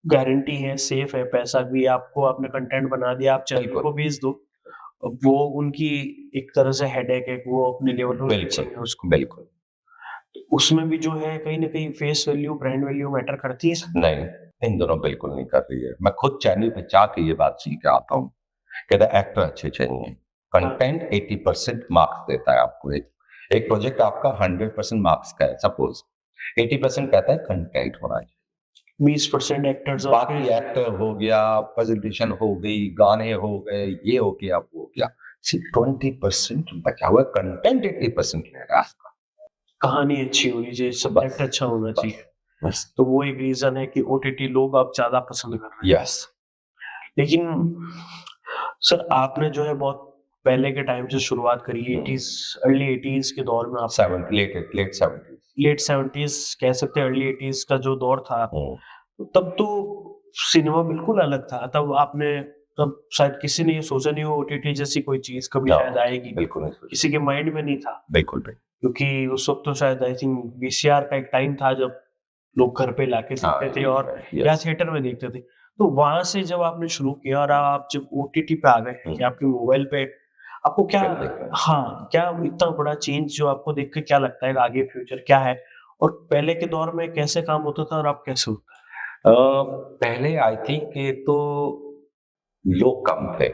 गारंटी है, सेफ है, पैसा भी आपको आपने कंटेंट बना दिया, आप चैनल बिल्कुल, को भेज दो। अब वो उनकी एक तरह से हेडेक है कि वो अपने लेवल पे बिल्कुल, बेचेंगे उसको। बिल्कुल। उसमें भी जो है कहीं न कहीं face value, brand value matter करती है इसमें। नहीं, इन दोनों बिल्कुल नहीं कर रही है। मैं खुद चैनल पे जाके ये बात सीख के आता हूँ, कहता है एक्टर अच्छे चाहिए। हाँ, कंटेंट 80% मार्क्स देता है आपको। एक एक प्रोजेक्ट आपका 100% मार्क्स का है सपोज़, 80% कहता है कंटेंट होना चाहिए। 20% एक्टर्स और बाकी एक्टर हो गया, प्रेज़ेंटेशन हो गई, गाने हो गए, ये हो गया, वो हो गया। सिर्फ 20% बचा हुआ कंटेंट 80% ले रहा है आपका। कहानी अच्छी होनी चाहिए, सब्जेक्ट बस, अच्छा होना बस, चाहिए। बस। तो वो एक रीज़न है कि ओटीटी लोग अब ज़्यादा पसंद कर रहे हैं। यस, लेकिन सर आपने जो है बहुत पहले के टाइम से शुरुआत करी 80s अर्ली 80s के दौर में आप 7 लेट 70s। लेट 70s कह सकते हैं अर्ली 80s का जो दौर था, हुँ, तब तो सिनेमा बिल्कुल अलग था। तब शायद किसी ने ये सोचा नहीं हो ओटीटी जैसी कोई चीज़ कभी नो, शायद आएगी। बिल्कुल नहीं सोचा। किसी के माइंड में नहीं था। बिल्कुल भी। क्योंकि उस वक़्त तो शायद आई थिंक वीसीआर का एक टाइम था जब लोग घर पे लाके हाँ, देखते थे और या यस। थिएटर में देखते थे। तो वहाँ से जब आपने शुरू किया और आप जब ओटीटी पे आ गए हुँ, कि आपके मोबाइल पे आपको क्या फिर देखा। हाँ, क्या इतना बड़ा चेंज जो आपको देख के क्या लगता है कि आगे फ्यूचर क्या है? और पहले के दौर में कैसे काम होता था और अब कैसे होता है? पहले आई थिंक ये तो लोग कम थे,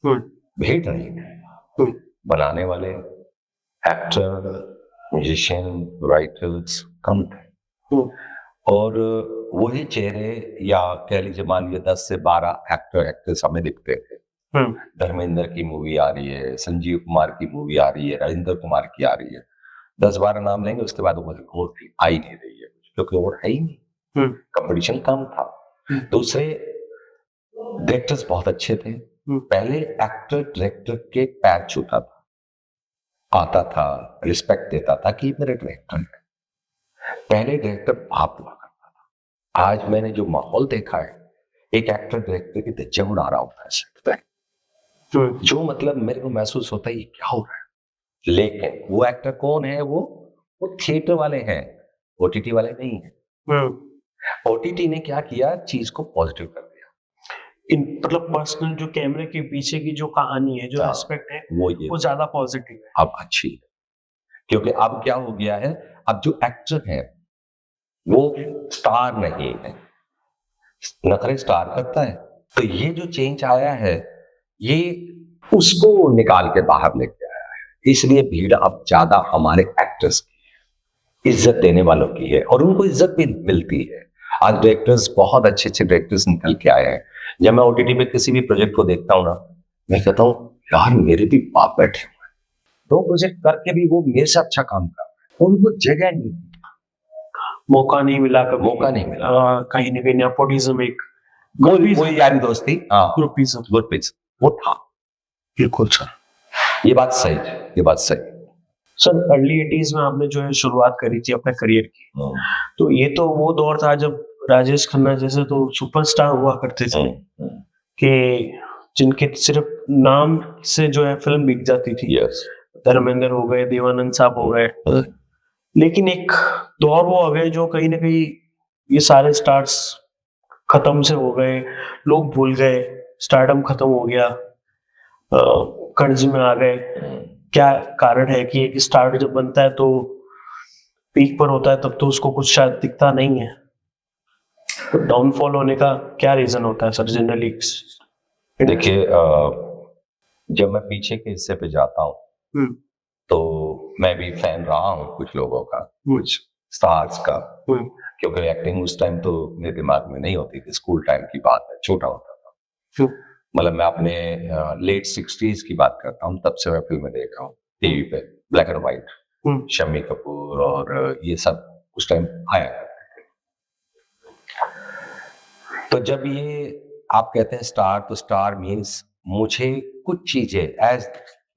हुँ, भीड़ नहीं थी। हुँ, बनाने वाले एक्टर, म्यूजिशियन, राइटर्स कम थे, हुँ, और वही चेहरे, या कह लीजिए मान लीजिए 10 से 12 एक्टर एक्ट्रेस हमें दिखते थे। हुँ, धर्मेंद्र की मूवी आ रही है, संजीव कुमार की मूवी आ रही है, राजेंद्र कुमार की आ रही है। 10-12 नाम लेंगे, उसके बाद वो आ ही नहीं रही है। क्योंकि और है ही नहीं, कंपटीशन कम था। दूसरे डायरेक्टर्स बहुत अच्छे थे। पहले एक्टर डायरेक्टर के पैर छूता था, आता था, रिस्पेक्ट देता था कि मेरे डायरेक्टर है। पहले डायरेक्टर बाप हुआ करता था। आज मैंने जो माहौल देखा है, एक एक्टर डायरेक्टर की धज्जियां उड़ा रहा होता है सेट पे, जो मतलब मेरे को महसूस होता है ये क्या हो रहा है। लेकिन वो एक्टर कौन है? वो थिएटर वाले हैं, ओटीटी वाले नहीं है। ओटीटी ने क्या किया, चीज को पॉजिटिव कर दिया। इन मतलब पर्सनल जो कैमरे के पीछे की जो कहानी है, जो एस्पेक्ट है, वो ज्यादा पॉजिटिव है, अब अच्छी है। क्योंकि अब क्या हो गया है, अब जो एक्टर है वो स्टार नहीं है, नखरे स्टार करता है। तो ये जो चेंज आया है, ये उसको निकाल के बाहर लेके आया है। इसलिए भीड़ अब ज्यादा हमारे एक्टर्स की है, इज्जत देने वालों की है, और उनको इज्जत भी मिलती है। आज डायरेक्टर्स, बहुत अच्छे अच्छे डायरेक्टर्स निकल के आए हैं। जब मैं ओटीटी पे किसी भी प्रोजेक्ट को देखता हूँ ना, मैं कहता हूँ यार मेरे भी बाप बैठे हुए हैं, 2 प्रोजेक्ट करके भी वो मेरे से अच्छा काम कर रहे हैं। उनको जगह नहीं, मौका नहीं मिला, मौका नहीं मिला। कहीं ना कहीं नेपोटिज्म, एक वो यारी दोस्ती, ग्रुपिज्म वो था। बिल्कुल सर, ये बात सही है, ये बात सही। सर अर्ली 80s में आपने जो है शुरुआत करी थी अपने करियर की, तो ये तो वो दौर था जब राजेश खन्ना जैसे तो सुपरस्टार हुआ करते थे कि जिनके सिर्फ नाम से जो है फिल्म बिक जाती थी। धर्मेंद्र हो गए, देवानंद साहब हो गए, लेकिन एक दौर वो आ गए जो कहीं ना कहीं ये सारे स्टार्स खत्म से हो गए, लोग भूल गए, स्टारडम खत्म हो गया, कर्ज में आ गए। क्या कारण है कि एक स्टार जब बनता है तो पीक पर होता है, तब तो उसको कुछ शायद दिखता नहीं है, तो डाउनफॉल होने का क्या रीजन होता है सर जनरली? देखिए, जब मैं पीछे के हिस्से पे जाता हूँ तो मैं भी फैन रहा हूँ कुछ लोगों का, कुछ स्टार्स का, क्योंकि एक्टिंग उस टाइम तो मेरे दिमाग में नहीं होती थी। स्कूल टाइम की बात है, छोटा होता था। मतलब मैं अपने लेट 60s की बात करता हूँ, तब से मैं फिल्में देख रहा हूँ टीवी पे, black and white, Shammi Kapoor और ये सब उस टाइम आया करते थे। तो जब ये आप कहते हैं स्टार, तो स्टार मीन्स मुझे कुछ चीजें, एज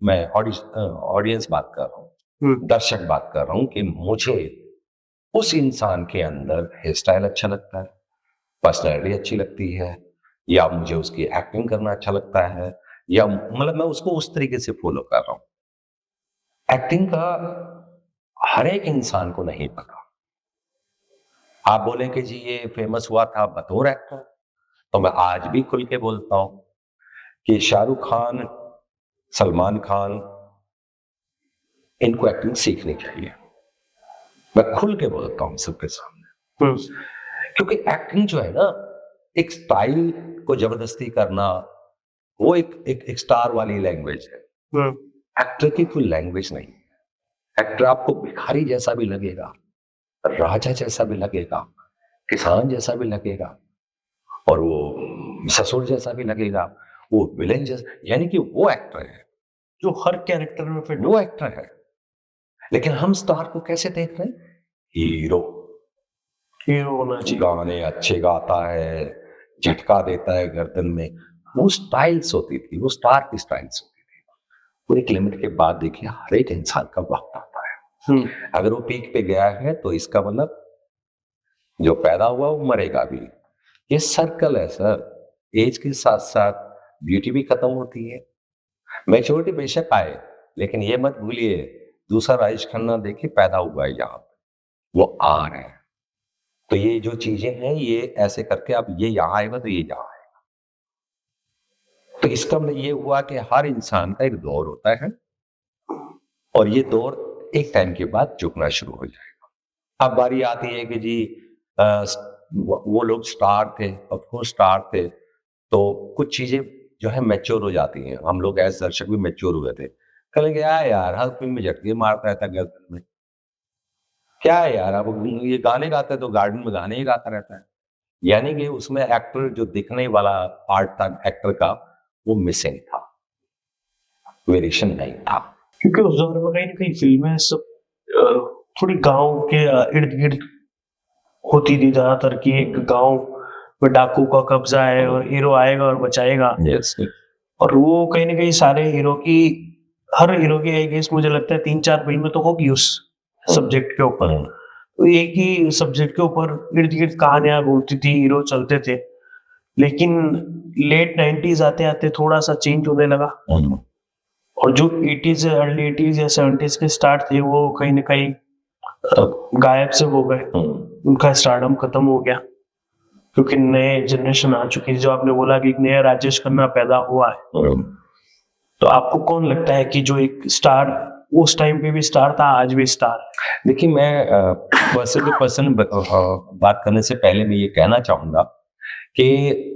मैं ऑडियंस बात कर रहा हूँ, दर्शक बात कर रहा हूँ, कि मुझे उस इंसान के अंदर हेयर स्टाइल अच्छा लगता है, पर्सनैलिटी अच्छी लगती है, या मुझे उसकी एक्टिंग करना अच्छा लगता है, या मतलब मैं उसको उस तरीके से फॉलो कर रहा हूं। एक्टिंग का हर एक इंसान को नहीं पता। आप बोले कि जी ये फेमस हुआ था बतौर एक्टर, तो मैं आज भी खुल के बोलता हूं कि शाहरुख खान, सलमान खान, इनको एक्टिंग सीखनी चाहिए। मैं खुल के बोलता हूं सबके सामने, क्योंकि एक्टिंग जो है ना, एक स्टाइल को जबरदस्ती करना, वो एक स्टार वाली लैंग्वेज है। एक्टर की कोई लैंग्वेज नहीं। एक्टर आपको भिखारी जैसा भी लगेगा, राजा जैसा भी लगेगा, किसान जैसा भी लगेगा, और वो ससुर जैसा भी लगेगा, वो विलेन जैसा, यानी कि वो एक्टर है जो हर कैरेक्टर में फिट, वो एक्टर है। लेकिन हम स्टार को कैसे देख रहे हैं? हीरो होना चाहिए, गाने अच्छे गाता है, झटका देता है गर्दन में, वो स्टाइल्स होती थी, वो स्टार की स्टाइल्स होती थी। और एक लिमिट के बाद देखिए हर एक इंसान का वक्त आता है। अगर वो पीक पे गया है तो इसका मतलब जो पैदा हुआ वो मरेगा भी। ये सर्कल है सर। एज के साथ साथ ब्यूटी भी खत्म होती है, मैच्योरिटी बेशक आए, लेकिन ये मत भूलिए दूसरा राजेश खन्ना देखिए पैदा हुआ है यहाँ पे, वो आ रहे हैं। तो ये जो चीजें हैं, ये ऐसे करके अब ये यहाँ आएगा तो ये यहाँ आएगा। तो इसका मतलब ये हुआ कि हर इंसान का एक दौर होता है, और ये दौर एक टाइम के बाद झुकना शुरू हो जाएगा। अब बारी आती है कि जी वो लोग स्टार थे, ऑफकोर्स स्टार थे, तो कुछ चीजें जो है मैच्योर हो जाती हैं। हम लोग एज दर्शक भी मैच्योर हुए थे। कल क्या यार, हर फिल्म में झटके मारता रहता है गर्दन में, क्या है यार, अब ये गाने गाता है तो गार्डन में गाने ही गाता रहता है। यानी कि उसमें एक्टर जो दिखने वाला पार्ट था एक्टर का, वो मिसिंग था, वेरिएशन नहीं था। क्योंकि उस दौर में कहीं ना कहीं फिल्में सब थोड़ी गांव के इर्द गिर्द होती थी ज्यादातर कि एक गांव में डाकू का कब्जा है और हीरो आएगा और बचाएगा। यस। और वो कहीं ना कहीं सारे हीरो की, हर हीरो की आई गेस मुझे लगता है 3-4 फिल्में तो होगी उस सब्जेक्ट के ऊपर। तो एक ही सब्जेक्ट के ऊपर इर्द गिर्द कहानियां घूमती थी, हीरो चलते थे। लेकिन लेट 90s आते आते थोड़ा सा चेंज होने लगा, और जो 80s अर्ली 80s या 70s के स्टार्ट थे वो कहीं ना कहीं गायब से हो गए, उनका स्टारडम खत्म हो गया, क्योंकि नए जनरेशन आ चुकी है। जो आपने बोला कि एक नया राजेश खन्ना पैदा हुआ है, तो आपको कौन लगता है कि जो एक स्टार उस टाइम पे भी स्टार था, आज भी स्टार है? देखिए, मैं पर्सन टू पर्सन बात करने से पहले मैं ये कहना चाहूंगा कि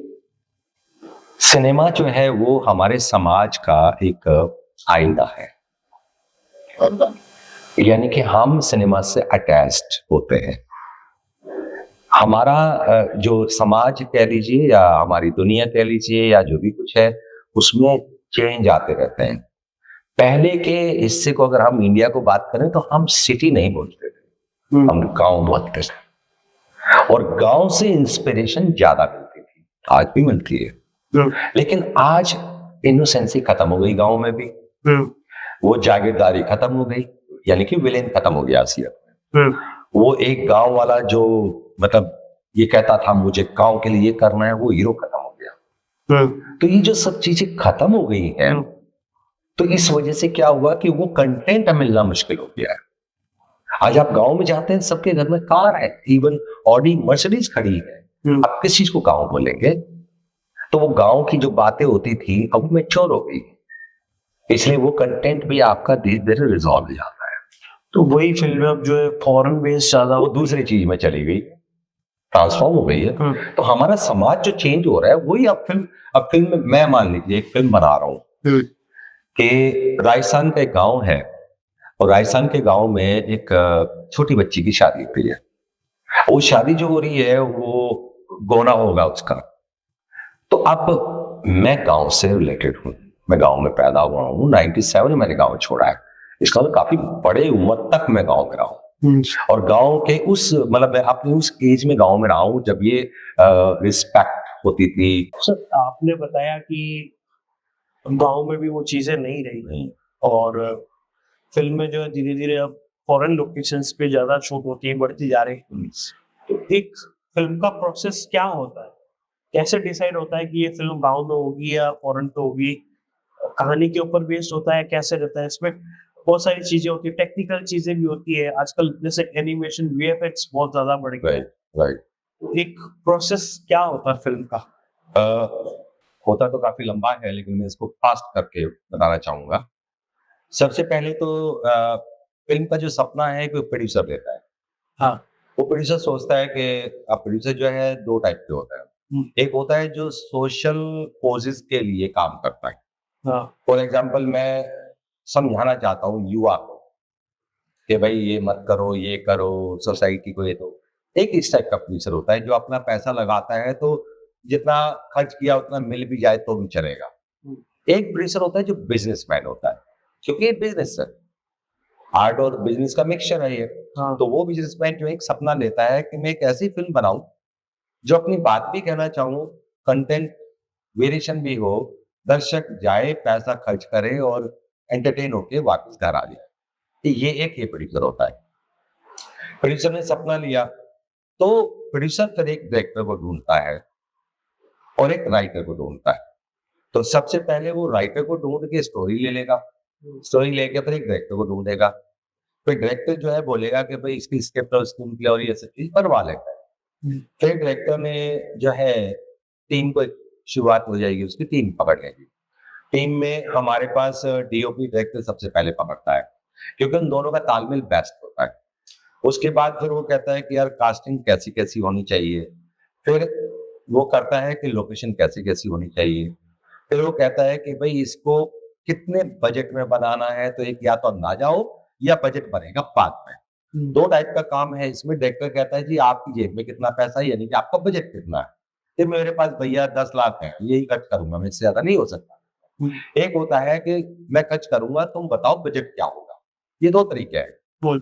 सिनेमा जो है वो हमारे समाज का एक आईना है, यानी कि हम सिनेमा से अटैच्ड होते हैं। हमारा जो समाज कह लीजिए या हमारी दुनिया कह लीजिए या जो भी कुछ है, उसमें चेंज आते रहते हैं। पहले के हिस्से को अगर हम इंडिया को बात करें तो हम सिटी नहीं बोलते थे, हम गांव बोलते थे, और गांव से इंस्पिरेशन ज्यादा मिलती थी, आज भी मिलती है। लेकिन आज इनोसेंसी खत्म हो गई गांव में भी, वो जागीरदारी खत्म हो गई, यानी कि विलेन खत्म हो गया असलियत। वो एक गांव वाला जो मतलब ये कहता था मुझे गांव के लिए ये करना है, वो हीरो खत्म हो गया। तो ये जो सब चीजें खत्म हो गई हैं, तो इस वजह से क्या हुआ कि वो कंटेंट मिलना मुश्किल हो गया है। आज आप गांव में जाते हैं, सबके घर में कार है, इवन ऑडी मर्सिडीज खड़ी है। आप किस चीज को गांव बोलेंगे? तो वो गांव की जो बातें होती थी अब मैच्योर हो गई, इसलिए वो कंटेंट भी आपका धीरे धीरे रिजॉल्व हो जाता है। तो वही फिल्में अब जो है फॉरेन बेस्ड ज्यादा, वो दूसरी चीज में चली गई, ट्रांसफॉर्म हो गई है। तो हमारा समाज जो चेंज हो रहा है वही अब फिल्म में मैं मान लीजिए एक फिल्म बना रहा हूँ कि राजस्थान का एक गांव है, और राजस्थान के गांव में एक छोटी बच्ची की शादी हुई है। वो शादी जो हो रही है वो गोना होगा उसका। तो अब मैं गांव से रिलेटेड हूँ, मैं गांव में पैदा हुआ हूँ, 97 में मैंने गांव छोड़ा है, इसका तो काफी बड़े उम्र तक मैं गांव में रहा हूँ। और गांव के उस मतलब मैं अपने उस एज में गांव में रहा हूँ जब ये रिस्पेक्ट होती थी। सर आपने बताया कि गांव में भी वो चीजें नहीं रही, और फिल्में जो है धीरे धीरे अब फॉरेन लोकेशंस पे ज्यादा शूट होती है, बढ़ती जा रही है। तो एक फिल्म का प्रोसेस क्या होता है, कैसे डिसाइड होता है कि ये फिल्म गांव में होगी या फॉरेन पे होगी? कहानी के ऊपर बेस्ड होता है, कैसे रहता है? इसमें बहुत सारी चीजें होती है, टेक्निकल चीजें भी होती है आजकल, जैसे एनिमेशन वीएफएक्स बहुत ज्यादा बढ़ गया है। राइट। तो एक प्रोसेस क्या होता है फिल्म का? होता तो काफी लंबा है, लेकिन मैं इसको फास्ट करके बताना चाहूंगा। सबसे पहले तो फिल्म का जो सपना है कि प्रोड्यूसर लेता है। हाँ। वो प्रोड्यूसर सोचता है कि अब प्रोड्यूसर जो है दो टाइप के होता है। एक होता है जो सोशल कोजेस के लिए काम करता है। हाँ। फॉर एग्जाम्पल मैं समझाना चाहता हूँ युवा को कि भाई ये मत करो, ये करो, सोसाइटी को ये दो। एक इस टाइप का प्रोड्यूसर होता है जो अपना पैसा लगाता है तो जितना खर्च किया उतना मिल भी जाए तो भी चलेगा। एक प्रोड्यूसर होता है जो बिजनेसमैन होता है, क्योंकि ये बिजनेस है, आर्ट और बिजनेस का मिक्सचर है ये। हाँ। तो वो बिजनेसमैन जो एक सपना लेता है कि मैं एक ऐसी फिल्म बनाऊं जो अपनी बात भी कहना चाहूँ, कंटेंट वेरिएशन भी हो, दर्शक जाए, पैसा खर्च करे और एंटरटेन होके वापस घर आ जाए। तो ये एक ये प्रोड्यूसर होता है। प्रोड्यूसर ने सपना लिया तो प्रोड्यूसर फिर एक डायरेक्टर को ढूंढता है और एक राइटर को ढूंढता है। तो सबसे पहले वो राइटर को ढूंढ के स्टोरी ले लेगा, स्टोरी लेके फिर एक डायरेक्टर को ढूंढेगा। फिर डायरेक्टर जो है बोलेगा कि भाई इसकी स्क्रिप्ट और स्क्रीन प्ले और ये सब चीज बनवा लेता है। फिर डायरेक्टर ने जो है टीम को शुरुआत हो जाएगी, उसकी टीम पकड़ लेगी। टीम में हमारे पास डीओपी डायरेक्टर सबसे पहले पकड़ता है, क्योंकि उन दोनों का तालमेल बेस्ट होता है। उसके बाद फिर वो कहता है कि यार कास्टिंग कैसी कैसी होनी चाहिए, फिर वो करता है कि लोकेशन कैसी कैसी होनी चाहिए, फिर वो कहता है कि भाई इसको कितने बजट में बनाना है। तो एक या तो अंदाजा हो या बजट बनेगा बाद में। दो टाइप का काम है इसमें। डायरेक्टर कहता है जी आपकी जेब में कितना पैसा है, यानी कि आपका बजट कितना है। कि मेरे पास भैया 10 लाख है, यही खर्च करूंगा, मैं इससे ज्यादा नहीं हो सकता। एक होता है कि मैं खर्च करूंगा, तुम बताओ बजट क्या होगा। ये दो तरीके हैं।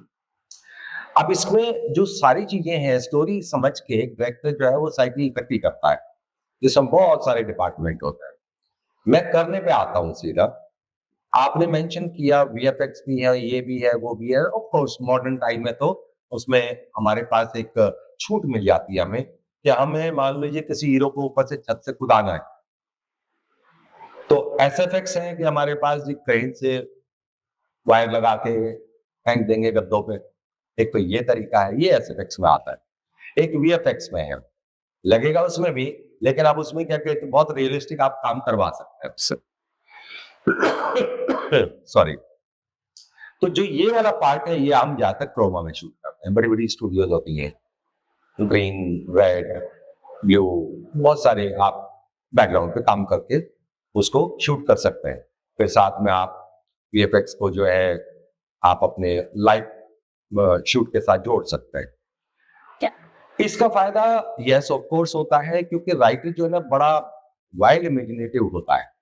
अब इसमें जो सारी चीजें हैं, स्टोरी समझ के डायरेक्टर जो है वो साइकिल इकट्ठी करता है, जिसमें बहुत सारे डिपार्टमेंट होते हैं। मैं करने पे आता हूँ सीधा। आपने मेंशन किया वीएफएक्स भी है, ये भी है, वो भी है। ऑफ कोर्स मॉडर्न टाइम में तो उसमें हमारे पास एक छूट मिल जाती है हमें कि हमें मान लीजिए किसी हीरो को ऊपर से छत से कूदाना है, तो एसएफएक्स है कि हमारे पास एक क्रेन से वायर लगा के फेंक देंगे गद्दों पे। एक तो ये तरीका है, ये एसएफएक्स में आता है। एक वीएफएक्स में है, लगेगा उसमें भी, लेकिन आप उसमें क्या कहते हैं, बहुत रियलिस्टिक आप काम करवा सकते हैं उससे। सॉरी। तो जो ये वाला पार्ट है, ये हम ज्यादातर क्रोमा में शूट करते हैं। बड़ी बड़ी स्टूडियोज होती हैं, ग्रीन, रेड, ब्लू, बहुत सारे आप बैकग्राउंड पे काम करके उसको शूट कर सकते हैं। फिर साथ में आप वीएफएक्स को जो है आप अपने लाइव शूट के साथ जोड़ सकते हैं। क्या इसका फायदा यस ऑफ कोर्स होता है, क्योंकि राइटर जो है ना बड़ा वाइल्ड इमेजिनेटिव होता है।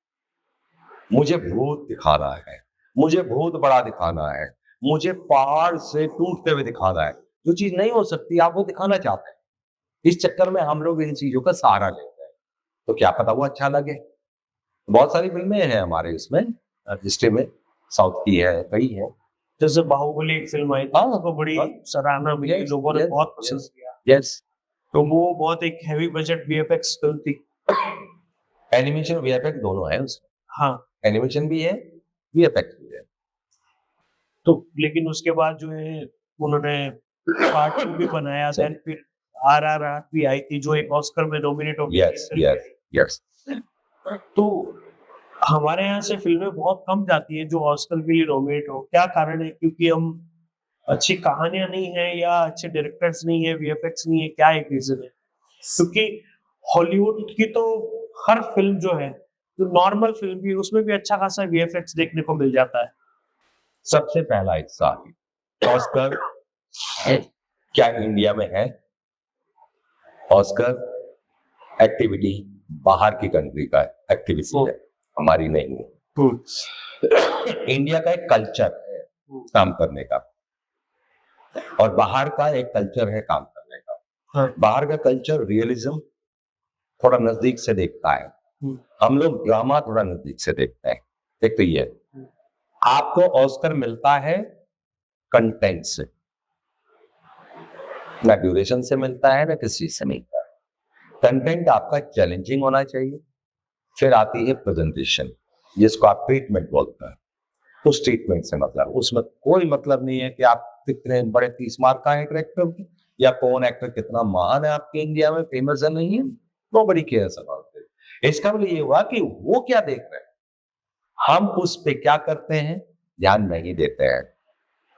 मुझे भूत दिखाना है, मुझे भूत बड़ा दिखाना है, मुझे पहाड़ से टूटते हुए दिखाना है। जो चीज नहीं हो सकती आप वो दिखाना चाहते हैं। इस चक्कर में हम लोग इन चीजों का सहारा लेते हैं, तो क्या पता वो अच्छा लगे। बहुत सारी फिल्में हैं हमारे इसमें हिस्ट्री में, साउथ की है, कई है। जैसे बाहुबली एक फिल्म आई थी, हाँ, उसको बड़ी हाँ। सराहना मिली, Yes, लोगों ने yes, बहुत पसंद किया। यस। तो वो बहुत एक हैवी बजट वीएफएक्स फिल्म थी। एनिमेशन वीएफएक्स दोनों है उसमें, हाँ, एनिमेशन भी है, वीएफएक्स भी है। तो लेकिन उसके बाद जो है उन्होंने पार्ट 2 भी बनाया, देन फिर आरआरआर भी आई थी, जो एक ऑस्कर में नॉमिनेट हो गई थी यस, इस फिल्म यस, के यस। लिए। तो हमारे यहाँ से फिल्में बहुत कम जाती है जो ऑस्कर के लिए नॉमिनेट हो। क्या कारण है? क्योंकि हम अच्छी कहानियां नहीं है, या अच्छे डायरेक्टर्स नहीं है, वीएफएक्स नहीं है, क्या एक रीजन है? क्योंकि हॉलीवुड की तो हर फिल्म जो है, जो नॉर्मल फिल्म भी, उसमें भी अच्छा खासा वीएफएक्स देखने को मिल जाता है। सबसे पहला हिस्सा ऑस्कर क्या इंडिया में है? ऑस्कर एक्टिविटी बाहर की कंट्री का एक्टिविटी है, हमारी नहीं है। इंडिया का एक कल्चर है काम करने का, और बाहर का एक कल्चर है काम करने का। हाँ। बाहर का कल्चर रियलिज्म थोड़ा नजदीक से देखता है, हम लोग ड्रामा थोड़ा नजदीक से देखते हैं। एक तो ये आपको ऑस्कर मिलता है कंटेंट से, ना ड्यूरेशन से मिलता है, ना किस चीज से मिलता है। कंटेंट आपका चैलेंजिंग होना चाहिए। फिर आती है प्रेजेंटेशन, जिसको आप ट्रीटमेंट बोलते हैं। उस ट्रीटमेंट से मतलब, उसमें कोई मतलब नहीं है कि आप कितने बड़े 30 मार्क का एक्टर की, या कौन एक्टर कितना महान है आपके इंडिया में, फेमस है नहीं है, नोबडी केयर्स अबाउट इट। इसका मतलब ये हुआ कि वो क्या देख रहे हैं, हम उस पे क्या करते हैं, ध्यान नहीं देते हैं।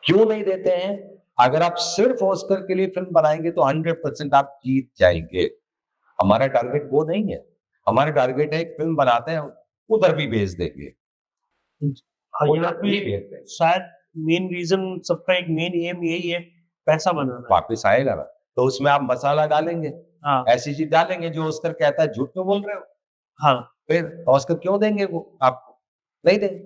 क्यों नहीं देते हैं? अगर आप सिर्फ ऑस्कर के लिए फिल्म बनाएंगे तो 100% आप जीत जाएंगे। हमारा टारगेट वो नहीं है। हमारा टारगेट है एक फिल्म बनाते हैं, उधर भी भेज देंगे। हाँ, यहाँ पे शायद मेन रीजन, सबका एक मेन एम यही है, पैसा बनाना। वापस आएगा ना, तो उसमें आप मसाला डालेंगे, हाँ, ऐसी चीज डालेंगे जो ऑस्कर कहता है, झूठ क्यों बोल रहे हो? हाँ, फिर ऑस्कर क्यों देंगे वो आपको? नहीं देंगे।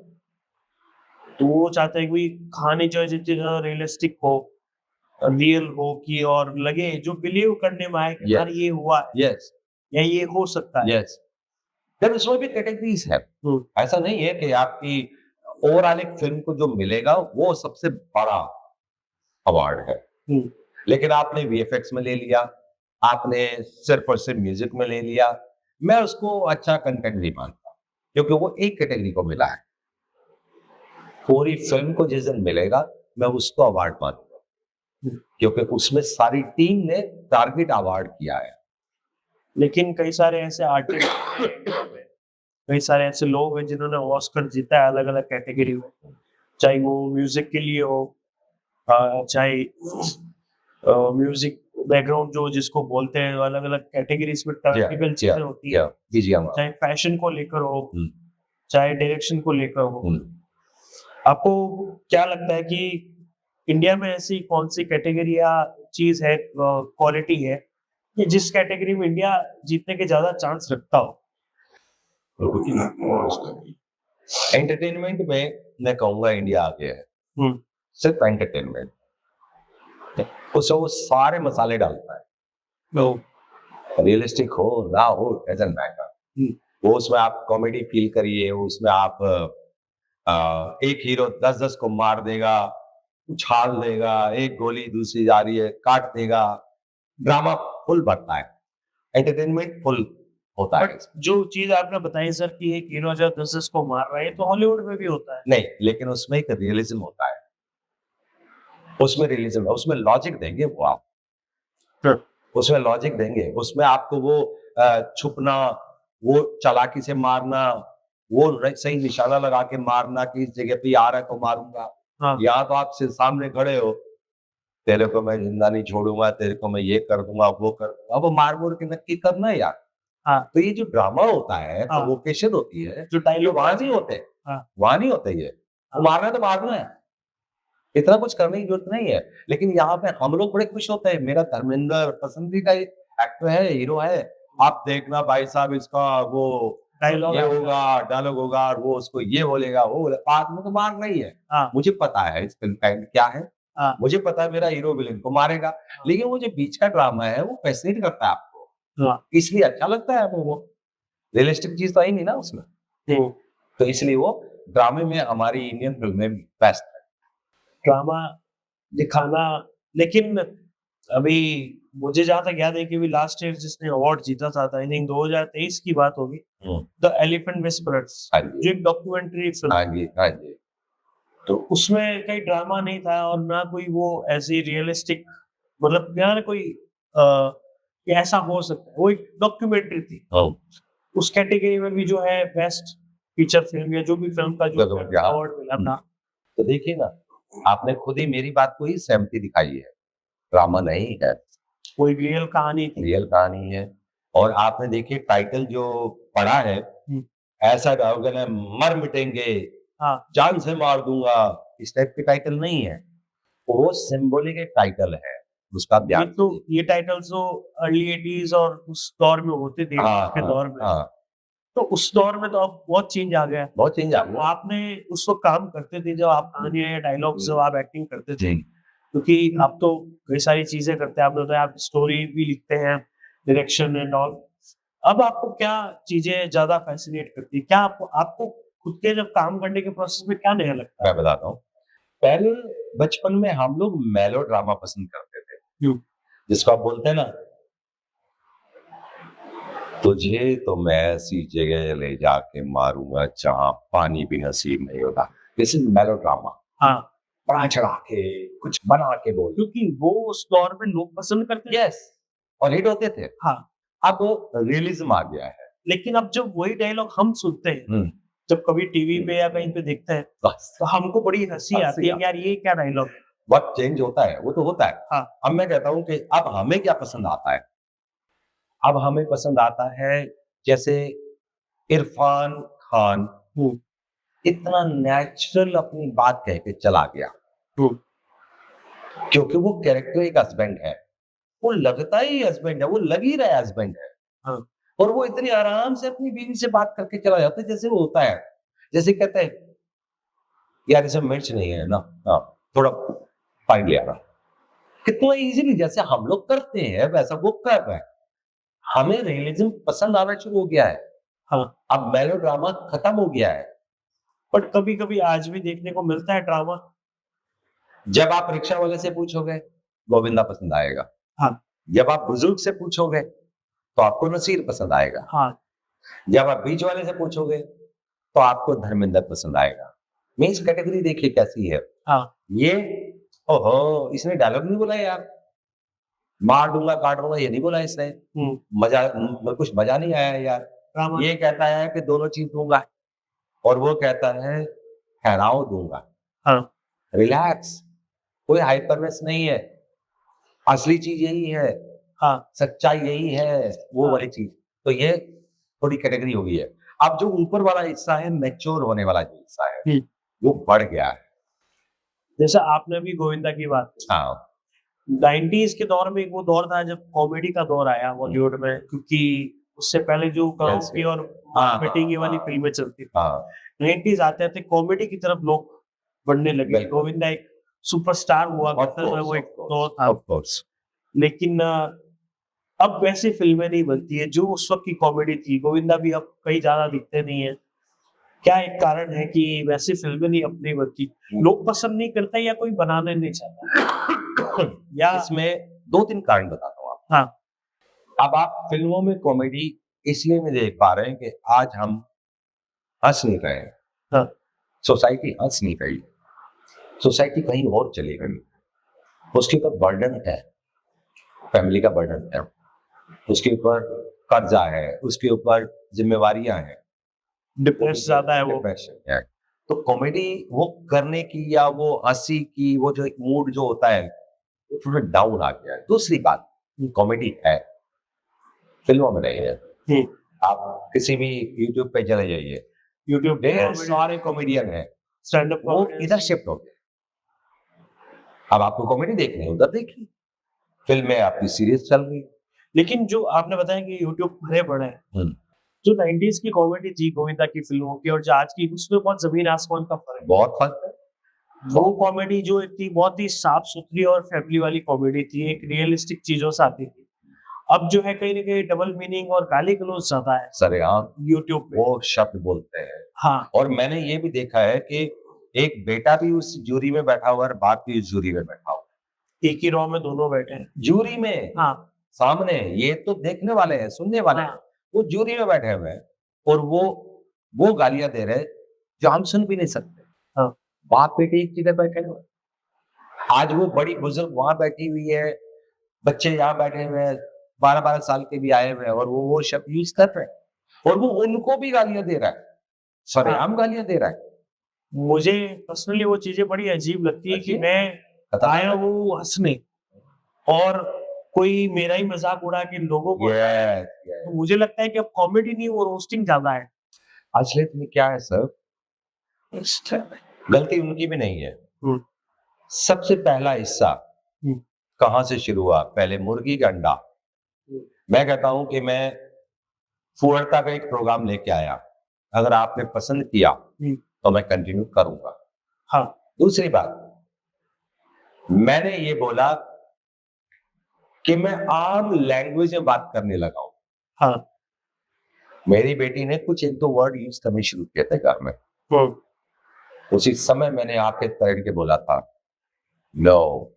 तो वो चाहते हैं कि कहानी जो है जितनी ज्यादा रियलिस्टिक हो, रियल हो, कि और लगे, जो बिलीव करने में आए कि यार ये हुआ है, यस, या ये हो सकता है। यस। फिर उसमें भी कैटेगरीज है। ऐसा नहीं है कि आपकी ओवरऑल एक फिल्म को जो मिलेगा वो सबसे बड़ा अवार्ड है। लेकिन आपने वीएफएक्स में ले लिया, आपने सिर्फ और सिर्फ म्यूजिक में ले लिया, मैं उसको अच्छा कंटेंट नहीं मानता, क्योंकि वो एक कैटेगरी को मिला है। पूरी फिल्म को जिस दिन मिलेगा मैं उसको अवार्ड मानूंगा, क्योंकि उसमें सारी टीम ने टारगेट अवार्ड किया है। लेकिन कई सारे ऐसे आर्टिस्ट, कई सारे ऐसे लोग हैं जिन्होंने ऑस्कर जीता है अलग अलग कैटेगरी में, चाहे वो म्यूजिक के लिए हो, चाहे म्यूजिक बैकग्राउंड जो जिसको बोलते हैं, अलग अलग कैटेगरीज में टेक्निकल चीजें होती है, चाहे फैशन को लेकर हो, चाहे डायरेक्शन को लेकर हो। आपको क्या लगता है कि इंडिया में ऐसी कौन सी कैटेगरी या चीज है, क्वालिटी है, कि जिस कैटेगरी में इंडिया जीतने के ज्यादा चांस रखता हो? एंटरटेनमेंट में मैं कहूंगा इंडिया आगे है। सिर्फ एंटरटेनमेंट, उसमें वो सारे मसाले डालता है, तो रियलिस्टिक हो ना हो डजंट मैटर। वो उसमें आप कॉमेडी फील करिए, उसमें आप एक हीरो 10-10 को मार देगा, उछाल देगा, एक गोली दूसरी जा रही है काट देगा, ड्रामा फुल भरता है, एंटरटेनमेंट फुल होता बट है। जो चीज आपने बताई सर कि एक हीरो जब 10 को मार रहा है तो हॉलीवुड में भी होता है। नहीं, लेकिन उसमें एक रियलिज्म होता है, उसमें रियलिज्म है, उसमें लॉजिक देंगे वो आप, उसमें लॉजिक देंगे, उसमें आपको वो छुपना, वो चालाकी से मारना, वो सही निशाना लगा के मारना कि इस जगह पे आ रहा है तो मारूंगा। हाँ यहाँ तो आप सिर्फ सामने खड़े हो, तेरे को मैं जिंदा नहीं छोड़ूंगा, तेरे को मैं ये कर दूंगा वो कर दूंगा, अब वो मार मोड़ के नक्की करना है यार। हाँ तो ये जो ड्रामा होता है, हाँ। प्रोवोकेशन होती है, जो ये डायलॉग वहां नहीं होते, हाँ वहां नहीं होते ये। हाँ। वो मारना है तो मारना है, इतना कुछ करने की जरूरत नहीं है। लेकिन यहाँ पे हम लोग बड़े खुश होते हैं, मेरा धर्मेंद्र पसंदीदा एक्टर है, हीरो है, आप देखना भाई साहब इसका वो डायलॉग ये होगा, डायलॉग होगा, और वो उसको ये बोलेगा, वो बोलेगा, बाद में तो मार नहीं है। हाँ मुझे पता है इस फिल्म का एंड क्या है, हाँ मुझे पता है मेरा हीरो विलेन को मारेगा, लेकिन वो जो बीच का ड्रामा है वो फैसिनेट करता है आपको, हाँ। इसलिए अच्छा लगता है आपको। वो रियलिस्टिक चीज तो आई नहीं ना उसमें, तो इसलिए वो ड्रामे में हमारी इंडियन फिल्में बेस्ट है। ड्रामा दिखाना, लेकिन अभी मुझे जहाँ तक याद है कि अभी लास्ट ईयर जिसने अवार्ड जीता था, आई थिंक 2023 की बात होगी, द एलिफेंट विस्परर्स, हाँ जी, जो एक डॉक्यूमेंटरी फिल्म, हाँ जी, हाँ जी। तो उसमें कोई ड्रामा नहीं था और ना कोई वो ऐसी रियलिस्टिक, मतलब क्या ना कोई कि ऐसा हो सकता है, वो एक डॉक्यूमेंट्री थी। उस कैटेगरी में भी जो है बेस्ट फीचर फिल्म या जो भी फिल्म का जो अवार्ड मिला था। तो देखिए ना, आपने खुद ही मेरी बात को ही सहमति दिखाई है, ड्रामा नहीं है, कोई रियल कहानी थी। रियल कहानी है। और आपने देखिए टाइटल जो पढ़ा है, ऐसा डालोगे ना मर मिटेंगे, हाँ जान से मार दूंगा, इस टाइप के टाइटल नहीं है, वो सिंबॉलिक एक टाइटल है, उसका ये ध्यान तो ये टाइटल्स तो अर्ली 80s और उस दौर में होते थे, के दौर में। हाँ, तो उस दौर में तो अब बहुत चेंज आ गया है। बहुत चेंज आ जब गया। आपने उस वक्त काम करते थे, जब आप कहानियां या डायलॉग्स जब आप एक्टिंग करते थे, जी, क्योंकि आप तो कई सारी चीजें करते हैं, आपने बताया आप स्टोरी भी लिखते हैं, डायरेक्शन एंड ऑल। अब आपको क्या चीजें ज्यादा फैसिनेट करती है, क्या आपको आपको खुद के जब काम करने के प्रोसेस में क्या नया लगता है? मैं बताता हूँ। पहले बचपन में हम लोग मेलो ड्रामा पसंद करते थे, जिसको आप बोलते हैं ना, तुझे तो मैं ऐसी जगह ले जाके मारूंगा जहां पानी भी नसीब नहीं होता, दिस इज मेलो ड्रामा। हाँ, बढ़ा चढ़ा के कुछ बना के बोल, क्योंकि वो उस दौर में लोग पसंद करते थे। यस, और हिट होते थे। हाँ, अब रियलिज्म आ गया है, लेकिन अब जब वही डायलॉग हम सुनते हैं, जब कभी टीवी पे या कहीं पे देखते हैं, बस तो हमको बड़ी हंसी आती है कि यार ये क्या डायलॉग है। वक्त चेंज होता है, वो तो होता है। हाँ अब मैं कहता हूँ कि अब हमें क्या पसंद आता है, अब हमें पसंद आता है जैसे इरफान खान इतना नेचुरल अपनी बात कह के चला गया, क्योंकि वो कैरेक्टर एक हस्बैंड है, वो लगता ही हस्बैंड है, वो लग ही रहा है हस्बैंड है। हाँ और वो इतनी आराम से अपनी बीवी से बात करके चला जाता है, जैसे वो होता है, जैसे कहता है यार इसमें मिर्च नहीं है ना, हाँ थोड़ा पानी ले आ रहा, कितना इजीली जैसे हम लोग करते हैं वैसा वो कर रहा है। हमें रियलिज्म पसंद आना शुरू हो गया है, हाँ। अब मेलो ड्रामा खत्म हो गया है। बट कभी कभी आज भी देखने को मिलता है ड्रामा। जब आप रिक्शा वाले से पूछोगे गोविंदा पसंद आएगा, हाँ जब आप बुजुर्ग से पूछोगे तो आपको नसीर पसंद आएगा, हाँ जब आप बीच वाले से पूछोगे तो आपको धर्मेंद्र पसंद आएगा। मीन्स कैटेगरी देखिए कैसी है। हाँ ये ओहो इसने डायलॉग नहीं बोला यार, मार दूंगा काट दूंगा ये नहीं बोला इसने, मजा कुछ मजा नहीं आया यार। ड्रामा। ये कहता है कि दोनों चीज दूंगा और वो कहता है ठहराव दूंगा, हाँ रिलैक्स, कोई हाइपरनेस नहीं है, असली चीज यही है, हाँ सच्चाई यही है, वो हाँ। वाली चीज। तो ये थोड़ी कैटेगरी हो गई है। अब जो ऊपर वाला हिस्सा है, मैच्योर होने वाला जो हिस्सा है, वो बढ़ गया है। जैसा आपने भी गोविंदा की बात की, हाँ 90s के दौर में एक वो दौर था जब कॉमेडी का दौर आया बॉलीवुड में, क्योंकि उससे पहले जो गाँव की और हाँ, मीटिंग वाली फिल्में चलती थी, हाँ 90s आते आते कॉमेडी की तरफ लोग बढ़ने लगे। बिल्कुल। गोविंदा एक सुपरस्टार हुआ Of करता था, course, वो of एक course, दौर था। of course. लेकिन अब वैसी फिल्में नहीं बनती है जो उस वक्त की कॉमेडी थी। गोविंदा भी अब कहीं ज्यादा दिखते नहीं है। क्या एक कारण है कि वैसी फिल्में नहीं अपनी बनती? लोग पसंद नहीं करते या कोई बनाना नहीं चाहता? या इसमें 2-3 कारण बताता हूँ आपको। हाँ, अब आप फिल्मों में कॉमेडी इसलिए नहीं देख पा रहे हैं कि आज हम हँस नहीं रहे हैं। हाँ, सोसाइटी हँस नहीं रही। सोसाइटी कहीं और चली गई। उसके ऊपर बर्डन है, फैमिली का बर्डन है, उसके ऊपर कर्जा है, उसके ऊपर जिम्मेवारियां हैं, डिप्रेस ज्यादा है वो। डिप्रेशन है। तो कॉमेडी वो करने की या वो हंसी की वो जो एक मूड जो होता है वो थोड़ा डाउन आ गया है। दूसरी बात, कॉमेडी है, फिल्मों में नहीं है। हम्म, आप किसी भी यूट्यूब पे चले जाइए, यूट्यूब ढेर सारे कॉमेडियन हैं, स्टैंड अप वो इधर शिफ्ट हो गए। अब आपको कॉमेडी देखनी है उधर देखिए, फिल्में आपकी सीरीज चल रही है। लेकिन जो आपने बताया कि यूट्यूब भरे पड़े हैं, जो 90s की कॉमेडी थी गोविंदा की फिल्मों की और जो आज की, उसमें बहुत जमीन आसमान का फर्क है। बहुत फर्क है। वो कॉमेडी जो थी बहुत ही साफ सुथरी और फैमिली वाली कॉमेडी थी, एक रियलिस्टिक चीजों से आती थी। अब जो है कहीं ना कहीं डबल मीनिंग और गाली गलौज ज्यादा है सरेआम यूट्यूब पे। वो शब्द बोलते हैं। हाँ, और मैंने ये भी देखा है कि एक बेटा भी उस जूरी में बैठा हुआ है और बाप भी उस जूरी में बैठा हुआ है। एक ही रो में दोनों बैठे हैं। जूरी में हाँ, सामने, ये तो देखने वाले हैं, सुनने वाले हैं, हाँ, वो जूरी में बैठे हुए हैं और वो गालियां दे रहे हैं जो हम सुन भी नहीं सकते। हाँ, बाप बेटे एक जगह बैठे हुए हैं। आज वो बड़ी बुजुर्ग वहां बैठी हुई है, बच्चे यहाँ बैठे हुए हैं, 12-12 साल के भी आए हुए हैं और वो शब्द यूज कर रहे हैं और वो उनको भी गालियां दे रहा है, सरेआम गालियां दे रहा है। मुझे पर्सनली वो चीजें बड़ी अजीब लगती है कि अजीब? मैं आया हूँ हंसने और कोई मेरा ही मजाक उड़ा के लोगों को, Yes, yes. तो मुझे लगता है कि अब कॉमेडी नहीं, वो रोस्टिंग ज्यादा है। असलियत में क्या है सर, गलती उनकी भी नहीं है। हम्म, सबसे पहला हिस्सा हम्म, कहाँ से शुरू हुआ? पहले मुर्गी का अंडा। मैं कहता हूं कि मैं फुहड़ता का एक प्रोग्राम लेके आया, अगर आपने पसंद किया हम्म, तो मैं कंटिन्यू करूंगा। हाँ, दूसरी बात, मैंने ये बोला कि मैं आम लैंग्वेज में बात करने लगा हूं। हाँ, मेरी बेटी ने कुछ 1-2 वर्ड यूज करने शुरू किए थे घर में, हम्म, उसी समय मैंने आके तैर के बोला था, नो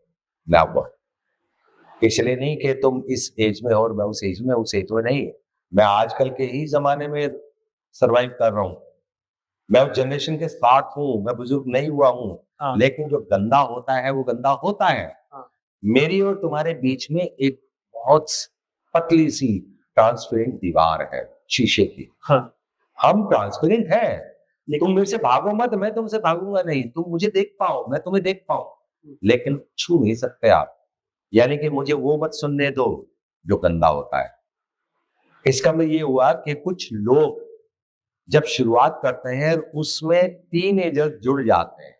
नेवर। इसलिए नहीं कि तुम इस एज में हो और मैं उस एज में नहीं, मैं आजकल के ही जमाने में सरवाइव कर रहा हूं। मैं उस जनरेशन के साथ हूं, मैं बुजुर्ग नहीं हुआ हूं, हाँ, लेकिन जो गंदा होता है वो गंदा होता है। हाँ, मेरी और तुम्हारे बीच में एक बहुत पतली सी ट्रांसपेरेंट दीवार है, शीशे की। हाँ, हम ट्रांसपेरेंट है, लेकिन तुम मेरे से भागो मत, मैं तुमसे भागूंगा नहीं, तुम मुझे देख पाओ, मैं तुम्हें देख पाऊं, लेकिन छू नहीं सकते आप। यानी कि मुझे वो मत सुनने दो जो गंदा होता है। इसका मतलब ये हुआ कि कुछ लोग जब शुरुआत करते हैं उसमें टीनेजर जुड़ जाते हैं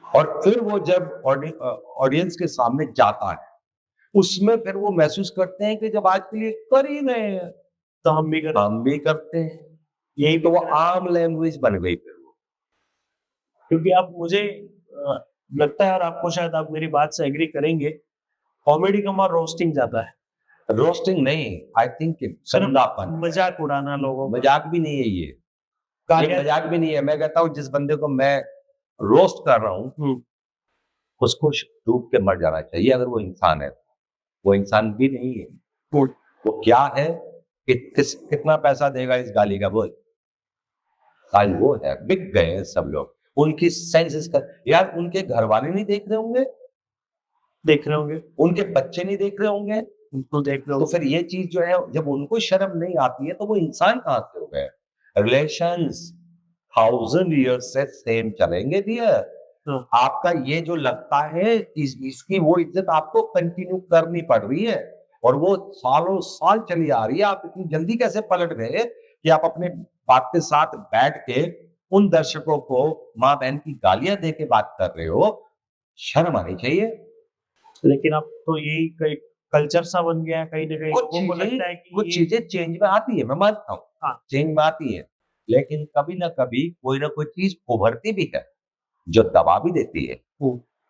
और फिर वो जब ऑडियंस के सामने जाता है उसमें फिर वो महसूस करते हैं कि जब आज के लिए कर ही रहे हैं तो हम भी करते हैं, यही तो वो आम लैंग्वेज बन गई फिर वो। क्योंकि अब मुझे लगता है और आपको शायद आप मेरी बात से एग्री करेंगे, कॉमेडी का मार रोस्टिंग ज्यादा है। रोस्टिंग नहीं, आई थिंक गंदापन, मजाक उड़ाना लोगों का। मजाक भी नहीं है ये मजाक भी नहीं है। मैं कहता हूँ जिस बंदे को मैं रोस्ट कर रहा हूँ उसको डूब के मर जाना चाहिए अगर वो इंसान है। वो इंसान भी नहीं है, वो क्या है कि कितना पैसा देगा इस गाली का, बोल। आज वो है, बिक गए हैं सब लोग, उनकी सेंसेस का। यार उनके घर वाले नहीं देख रहे होंगे, उनके बच्चे नहीं देख रहे होंगे, उनको देख लो। तो फिर ये चीज जो है जब उनको शर्म नहीं आती है तो वो इंसान कहाँ से हो गए? रिलेशंस 1000 ईयर्स से सेम चलेंगे डियर। आपका ये जो लगता है इसकी वो इज्जत आपको कंटिन्यू करनी पड़ रही है और वो सालों साल चली आ रही है। आप इतनी जल्दी कैसे पलट गए कि आप अपने बाप के साथ बैठ के उन दर्शकों को माँ बहन की गालियां दे के बात कर रहे हो? शर्म आनी चाहिए। लेकिन अब तो यही कल्चर सा बन गया है कहीं ना कहीं। लोगों को लगता है कि कुछ चीजें चेंज में आती है, मैं मानता हूँ, हाँ, चेंज में आती है, लेकिन कभी ना कभी कोई ना कोई चीज उभरती भी है जो दबा भी देती है।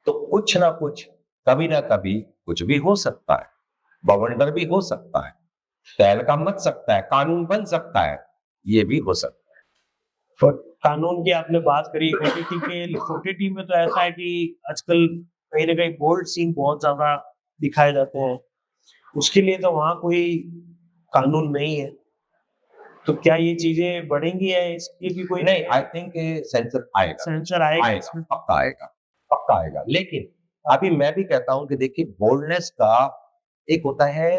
तो कुछ ना कुछ, कभी ना कभी कुछ भी हो सकता है, बवंडर भी हो सकता है, तहलका मच सकता है, कानून बन सकता है, ये भी हो सकता है। और कानून की आपने बात करी, ओटीटी में तो ऐसा है कि आजकल कहीं ना कहीं बोल्ड सीन बहुत ज्यादा दिखाए जाते हैं, उसके लिए तो वहाँ कोई कानून नहीं है। तो क्या ये चीजें बढ़ेंगी या इसकी भी कोई नहीं, आई थिंक सेंसर आएगा, सेंसर आएगा आएगा, इसमें? पक्का आएगा, पक्का आएगा। लेकिन अभी मैं भी कहता हूं कि देखिए, बोल्डनेस का एक होता है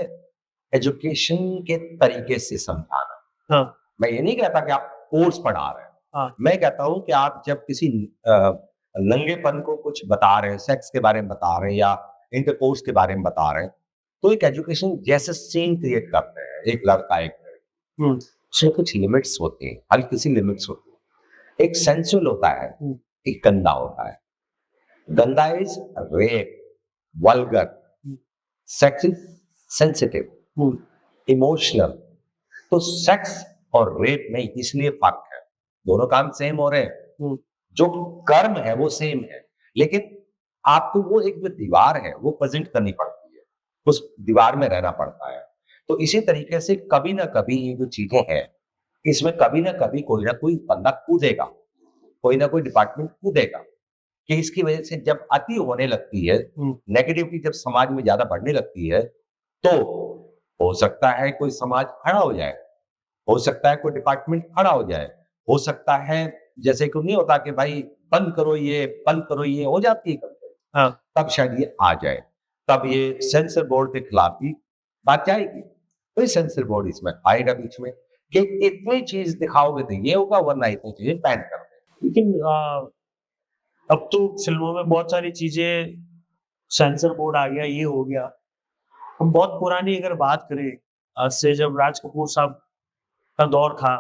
एजुकेशन के तरीके से समझाना। हाँ मैं ये नहीं कहता कि आप कोर्स पढ़ा रहे हैं, हाँ मैं कहता हूं कि आप जब किसी नंगेपन को कुछ बता रहे हैं, सेक्स के बारे में बता रहे हैं या इंटरकोर्स के बारे में बता रहे हैं, तो एक एजुकेशन जैसे सीन क्रिएट करते हैं, एक लड़का एक लड़की, हम्म उसमें कुछ लिमिट्स होती हैं, हल्की सी लिमिट्स होती है। एक सेंसुअल होता है, हम्म एक गंदा होता है। गंदा is rape, vulgar, hmm sex is sensitive, hmm emotional. तो सेक्स और रेप में इसलिए फर्क है, दोनों काम सेम हो रहे हैं, हम्म जो कर्म है वो सेम है, लेकिन आपको वो एक जो दीवार है वो प्रेजेंट करनी पड़ती है, उस दीवार में रहना पड़ता है। तो इसी तरीके से कभी ना कभी ये जो चीजें हैं, इसमें कभी ना कोई बंदा कूदेगा, कोई ना कोई डिपार्टमेंट कूदेगा, कि इसकी वजह से जब अति होने लगती है, हम्म नेगेटिविटी जब समाज में ज्यादा बढ़ने लगती है, तो हो सकता है कोई समाज खड़ा हो जाए, हो सकता है कोई डिपार्टमेंट खड़ा हो जाए, हो सकता है जैसे कि नहीं होता कि भाई बंद करो ये हो जाती है कभी, हाँ तब शायद ये आ जाए, तब ये सेंसर बोर्ड के खिलाफ भी बात जाएगी। तो ये सेंसर बोर्ड इसमें आएगा बीच में कि इतनी चीज दिखाओगे तो ये होगा, वरना इतनी चीजें बैन कर दे। लेकिन अब तो फिल्मों में बहुत सारी चीजें, सेंसर बोर्ड आ गया, ये हो गया। हम बहुत पुरानी अगर बात करें, आज से जब राज कपूर साहब का दौर था,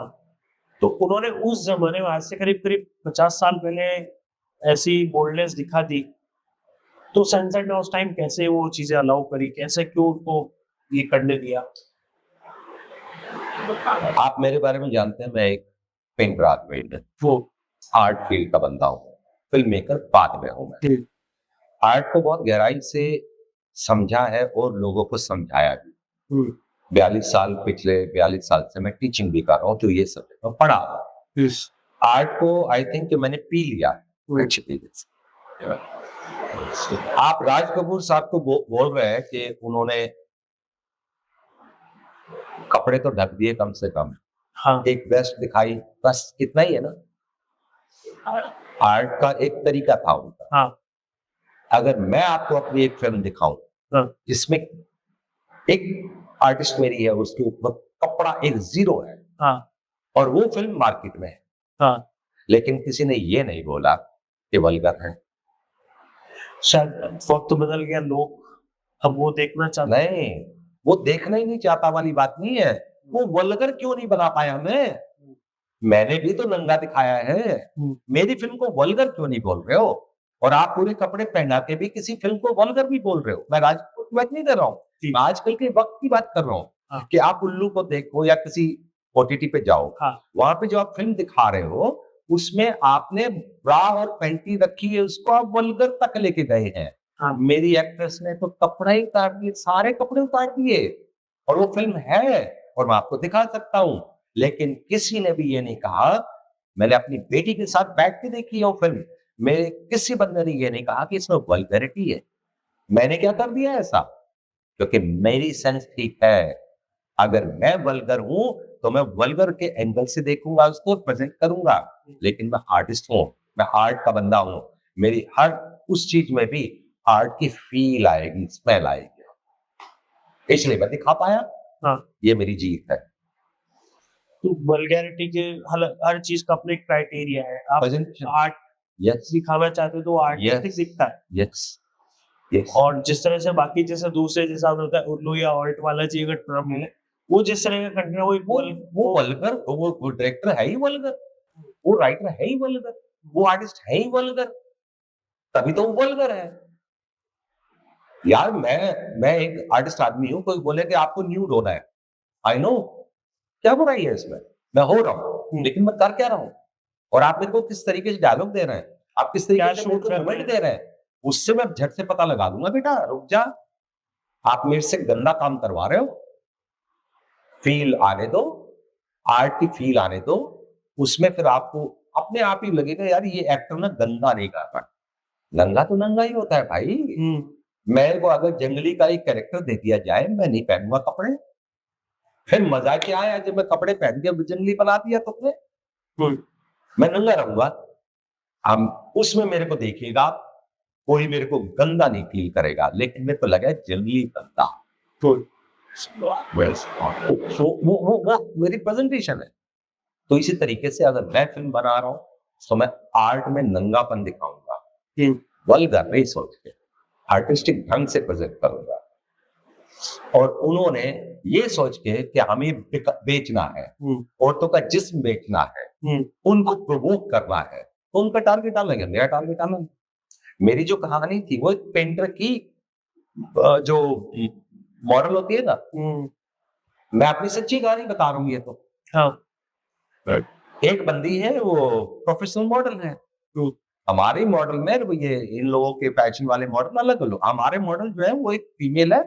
तो उन्होंने उस जमाने में, आज से करीब करीब 50 साल पहले ऐसी बोल्डनेस दिखा दी। तो सेंसर ने उस टाइम कैसे वो चीजें अलाउ करी, कैसे क्यों उनको ये करने दिया? आप मेरे बारे में जानते हैं, मैं एक पेंटर आदमी हूं, वो आर्ट फील्ड का बंदा हूँ, फिल्म मेकर बाद में हूं मैं। आर्ट को बहुत गहराई से समझा है और लोगों को समझाया भी। हम्म 42 साल, पिछले 42 साल से मैं टीचिंग भी कर रहा हूँ, तो ये सब्जेक्ट में पढ़ा रहा हूँ। यस आर्ट को आई थिंक मैंने पी लिया है अच्छी तरीके से। आप राज कपूर साहब को बोल रहे हैं कि उन्होंने कपड़े तो ढक दिए कम से कम, हाँ एक वेस्ट दिखाई, बस इतना ही है ना। आर्ट का एक तरीका था उनका। हाँ अगर मैं आपको अपनी एक फिल्म दिखाऊं हाँ जिसमें एक आर्टिस्ट मेरी है, उसके ऊपर कपड़ा एक जीरो है, हाँ और वो फिल्म मार्केट में है, हाँ लेकिन किसी ने ये नहीं बोला कि वल्गर है। शायद वक्त बदल गया, लोग अब वो देखना चाहते नहीं, वो देखना ही नहीं चाहता वाली बात नहीं है, वो वल्गर क्यों नहीं बना पाया मैंने भी तो नंगा दिखाया है, हम्म, मेरी फिल्म को वल्गर क्यों नहीं बोल रहे हो? और आप पूरे कपड़े पहना के भी किसी फिल्म को वल्गर भी बोल रहे हो। मैं राजपूत की बात नहीं कर रहा हूँ, जी। मैं आजकल के वक्त की बात कर रहा हाँ। हूँ कि आप उल्लू को देखो या किसी ओटीटी पे जाओ, हाँ वहां पे जो आप फिल्म दिखा रहे हो उसमें आपने ब्रा और पैंटी रखी है, उसको आप वल्गर तक लेके गए हैं। हाँ मेरी एक्ट्रेस ने तो कपड़ा ही उतार दिए, सारे कपड़े उतार दिए, और वो फिल्म है और मैं आपको दिखा सकता हूँ। लेकिन किसी ने भी ये नहीं कहा, मैंने अपनी बेटी के साथ बैठ के देखी है वो फिल्म, मेरे किसी बंदे ने ये नहीं कहा कि इसमें वल्गैरिटी है। मैंने क्या कर दिया ऐसा? क्योंकि मेरी सेंस ठीक है, अगर मैं वल्गर हूं तो मैं वल्गर के एंगल से देखूंगा, उसको प्रेजेंट करूंगा, लेकिन मैं आर्टिस्ट हूं, मैं आर्ट का बंदा हूं, मेरी हर उस चीज में भी आर्ट की फील आएगी, स्मेल आएगी, इसलिए मैं दिखा पाया। हाँ ये मेरी जीत है। तो वल्गैरिटी के हर चीज का अपना एक क्राइटेरिया है। आप Presentation. आर्ट यस दिखाना चाहते हो तो आर्टिस्टिक Yes. दिखता है। यस यस और जिस तरह से बाकी जैसे दूसरे जैसा होता है उर्दू या ऑल्ट वाला चाहिए, अगर टर्म मिले, वो जिस तरह का कंटेंट है वो वल्गर, वो डायरेक्टर है ही वल्गर, वो राइटर है ही वल्गर, वो आर्टिस्ट है ही वल्गर, तभी तो वो वल्गर है। यार मैं एक आर्टिस्ट आदमी हूं, कोई बोले कि आपको न्यूड होना है, आई नो, क्या बुराई है इसमें? मैं हो रहा हूं, लेकिन मैं कर क्या रहा हूं? और आप मेरे को किस तरीके से डायलॉग दे रहे हैं, आप किस क्या तरीके से मेरे शूट को कर रहे मोमेंट हैं? दे रहे हैं, उससे मैं झट से पता लगा दूंगा, बेटा रुक जा, आप मेरे से गंदा काम करवा रहे हो, फील आने दो, आर्ट की फील आने दो, उसमें फिर आपको अपने आप ही लगेगा यार ये एक्टर ना गंदा नहीं कर रहा। नंगा तो नंगा ही होता है भाई। मेरे को अगर जंगली का एक कैरेक्टर दे दिया जाए, मैं नहीं पहनूंगा कपड़े, फिर मजा क्या आया जब मैं कपड़े पहन के जंगली बना दिया तुमने। मैं नंगा रहूंगा, हम उसमें मेरे को देखिएगा, कोई मेरे को गंदा नहीं फील करेगा, लेकिन मेरे को लगा जंगली गंदा तो वो मेरी प्रेजेंटेशन है। तो इसी तरीके से अगर मैं फिल्म बना रहा हूं तो मैं आर्ट में नंगापन दिखाऊंगा, वल्गर नहीं सोच के आर्टिस्टिक ढंग से प्रेजेंट करूंगा। और उन्होंने ये सोच के कि हमें बेचना है, औरतों का जिस्म बेचना है, उनको प्रोवोक करना है, तो उनका टारगेट अलग है, मेरा टारगेट अलग है। मेरी जो कहानी थी वो एक पेंटर की जो मॉडल होती है ना, मैं अपनी सच्ची कहानी बता रहा हूँ ये तो। हाँ। एक बंदी है वो प्रोफेशनल मॉडल है, तो हमारे मॉडल में वो ये इन लोगों के फैशन वाले मॉडल अलग अलग, हमारे मॉडल जो है वो एक फीमेल है,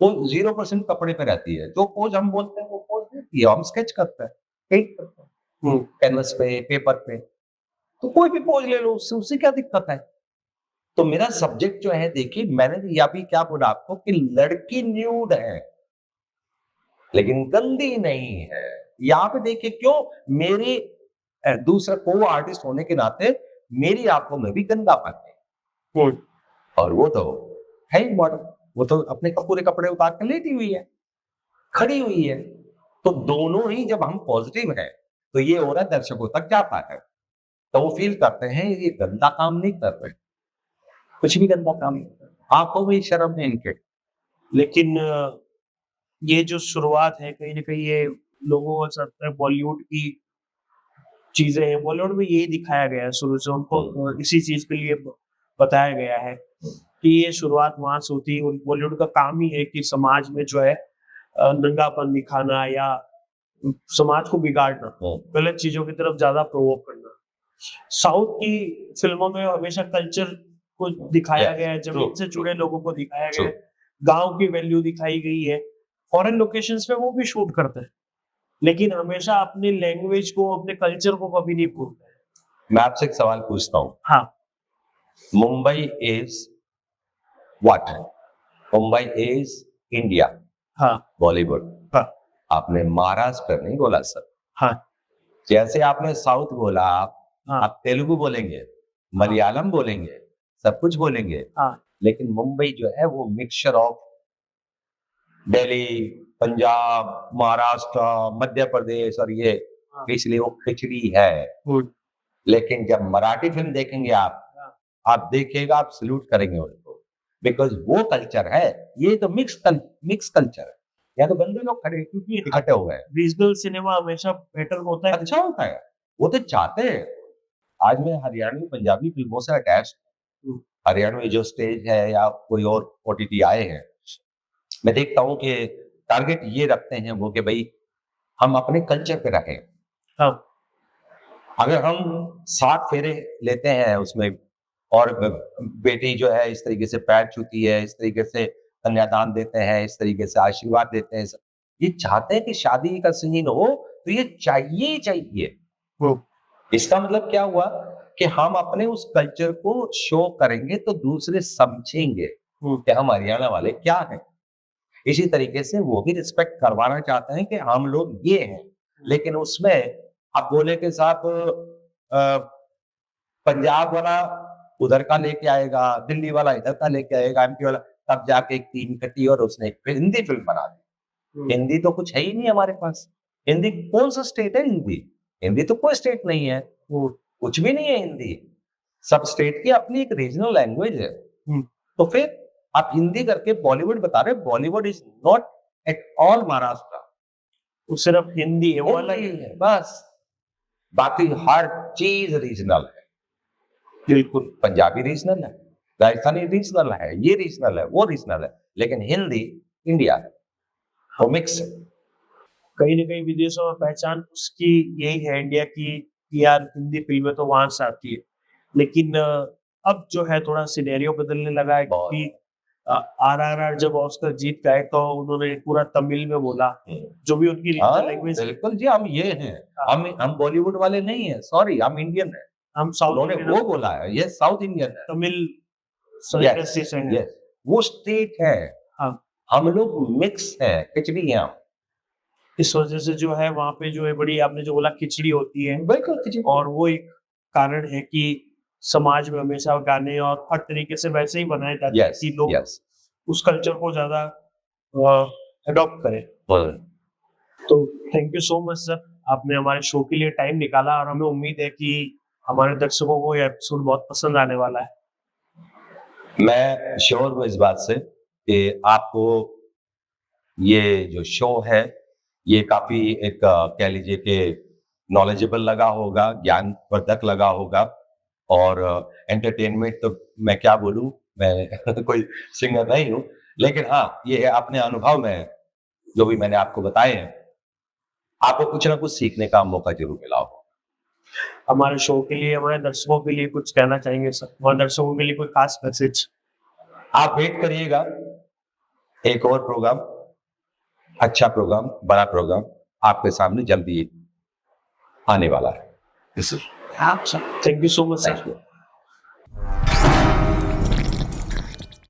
वो 0% कपड़े पे रहती है, जो पोज हम बोलते हैं वो पोज देती है, हम स्केच करते हैं, पेंट करते हैं कैनवस पे, पेपर पे, तो कोई भी पोज ले लो, उससे क्या दिक्कत है। तो मेरा सब्जेक्ट जो है, देखिए मैंने या भी क्या बोला आपको कि लड़की न्यूड है लेकिन गंदी नहीं है। यहाँ पे देखिए क्यों, मेरे दूसरा को आर्टिस्ट होने के नाते मेरी आंखों में भी गंदापन है, और वो तो है ही मॉडल, वो तो अपने पूरे कपड़े उतार कर लेटी हुई है, खड़ी हुई है। तो दोनों ही जब हम पॉजिटिव है तो ये हो रहा है दर्शकों तक जाता है, तो वो फील करते हैं ये गंदा काम नहीं कर रहे, कुछ भी गंदा काम नहीं, आंखों में शर्म है इनके। लेकिन ये जो शुरुआत है कहीं ना कहीं ये लोगों को लगता है बॉलीवुड की चीजें हैं, बॉलीवुड में यही दिखाया गया है शुरू से, उनको इसी चीज के लिए बताया गया है कि ये शुरुआत वहां से होती है। बॉलीवुड का काम ही है कि समाज में जो है नंगापन दिखाना या समाज को बिगाड़ना, गलत चीजों की तरफ ज्यादा प्रोवोक करना। साउथ की फिल्मों में हमेशा कल्चर को दिखाया गया है, जमीन से जुड़े लोगों को दिखाया गया है, गांव की वैल्यू दिखाई गई है। फॉरेन लोकेशंस पे वो भी शूट करते हैं, लेकिन हमेशा अपनी लैंग्वेज को, अपने कल्चर को कभी नहीं भूलते हैं। मैं आपसे एक सवाल पूछता हूँ, हाँ, मुंबई इज व्हाट है? मुंबई इज इंडिया, हाँ, बॉलीवुड। हाँ, आपने महाराष्ट्र नहीं बोला सर। हाँ, जैसे आपने साउथ बोला, हाँ, आप तेलुगु बोलेंगे, मलयालम बोलेंगे, सब कुछ बोलेंगे, हाँ, लेकिन मुंबई जो है वो मिक्सचर ऑफ दिल्ली, पंजाब, महाराष्ट्र, मध्य प्रदेश और ये, हाँ, इसलिए वो खिचड़ी है। लेकिन जब मराठी फिल्म देखेंगे आप देखिएगा, आप सल्यूट करेंगे उनको, बिकॉज वो कल्चर है, ये तो मिक्स कल्चर है। या तो गंदे लोग खड़े क्योंकि इकट्ठे हो गए। रीजनल सिनेमा हमेशा बेटर होता है, अच्छा होता है, वो तो चाहते हैं। आज मैं हरियाणवी पंजाबी फिल्मों से अटैच, हरियाणवी जो स्टेज है या कोई और ओटीटी आए हैं, मैं देखता हूँ कि टारगेट ये रखते हैं वो कि भाई हम अपने कल्चर पे रहें। हाँ, अगर हम 7 फेरे लेते हैं उसमें, और बेटी जो है इस तरीके से पैर छूती है, इस तरीके से कन्यादान देते हैं, इस तरीके से आशीर्वाद देते हैं, ये चाहते हैं कि शादी का सीन हो तो ये चाहिए ही चाहिए। इसका मतलब क्या हुआ कि हम अपने उस कल्चर को शो करेंगे तो दूसरे समझेंगे कि हम हरियाणा वाले क्या हैं। इसी तरीके से वो भी रिस्पेक्ट करवाना चाहते हैं कि हम लोग ये हैं, लेकिन उसमें आप बोले के साथ पंजाब वाला उधर का लेके आएगा, दिल्ली वाला इधर का लेके आएगा, एमपी वाला, तब जाके एक टीम कटी और उसने एक हिंदी फिल्म बना दी। हिंदी तो कुछ है ही नहीं हमारे पास। हिंदी कौन सा स्टेट है? हिंदी हिंदी तो कोई स्टेट नहीं है, वो कुछ भी नहीं है हिंदी। सब स्टेट की अपनी एक रीजनल लैंग्वेज है। तो फिर आप हिंदी करके बॉलीवुड बता रहे, Bollywood is not at all Maharashtra, वो सिर्फ हिंदी है, वो अलग है बस, बाकी हर चीज रीजनल है। बिल्कुल, पंजाबी रीजनल है, राजस्थानी रीजनल है, ये रीजनल है, वो रीजनल है, लेकिन हिंदी इंडिया है, वो मिक्स है। कहीं ना कहीं विदेशों में पहचान उसकी यही है इंडिया की कि यार हिंदी फिल्में तो वहां से आती है, लेकिन अब जो है थोड़ा सिनेरियो बदलने लगा है, बहुत। क्योंकि आरआरआर जब ऑस्कर जीत गए तो उन्होंने पूरा तमिल में बोला, जो भी उनकी हाँ, रीजनल लैंग्वेज है। बिल्कुल जी, हम ये हैं, हम बॉलीवुड वाले नहीं हैं, सॉरी, हम इंडियन हैं। हम साउथ उन्होंने इंडियन वो बोला है, ये साउथ इंडियन है। तमिल यस, से हैं। यस, वो स्टेट है, हाँ, हम लोग मिक्स हैं, खिचड़ी हैं हम। इस वजह से जो है वहाँ पे जो है बड़ी, आपने जो बोला खिचड़ी होती है, बिल्कुल खिचड़ी। और वो एक कारण है कि समाज में हमेशा गाने और हर तरीके से वैसे ही बनाए जाते हैं यस, कि लोग यस, उस कल्चर को ज़्यादा अडॉप्ट करें। बिल्कुल। तो thank you so much sir, आपने हमारे शो के लिए टाइम निकाला, और हमें उम्मीद है कि हमारे दर्शकों को ये एपिसोड बहुत पसंद आने वाला है। मैं श्योर हूँ इस बात से कि आपको ये जो शो है, ये काफ़ी एक कह लीजिए कि नॉलेजेबल लगा होगा, ज्ञानवर्धक लगा होगा, और एंटरटेनमेंट तो मैं क्या बोलूँ, मैं कोई सिंगर नहीं हूँ, लेकिन हाँ, ये है अपने अनुभव में जो भी मैंने आपको बताए हैं, आपको कुछ ना कुछ सीखने का मौका ज़रूर मिला होगा। हमारे शो के लिए, हमारे दर्शकों के लिए कुछ कहना चाहेंगे सर? हमारे दर्शकों के लिए कोई खास मैसेज? आप वेट करिएगा, एक और प्रोग्राम, अच्छा प्रोग्राम, बड़ा प्रोग्राम आपके सामने जल्दी आने वाला है। Thank you so much sir. Thank you.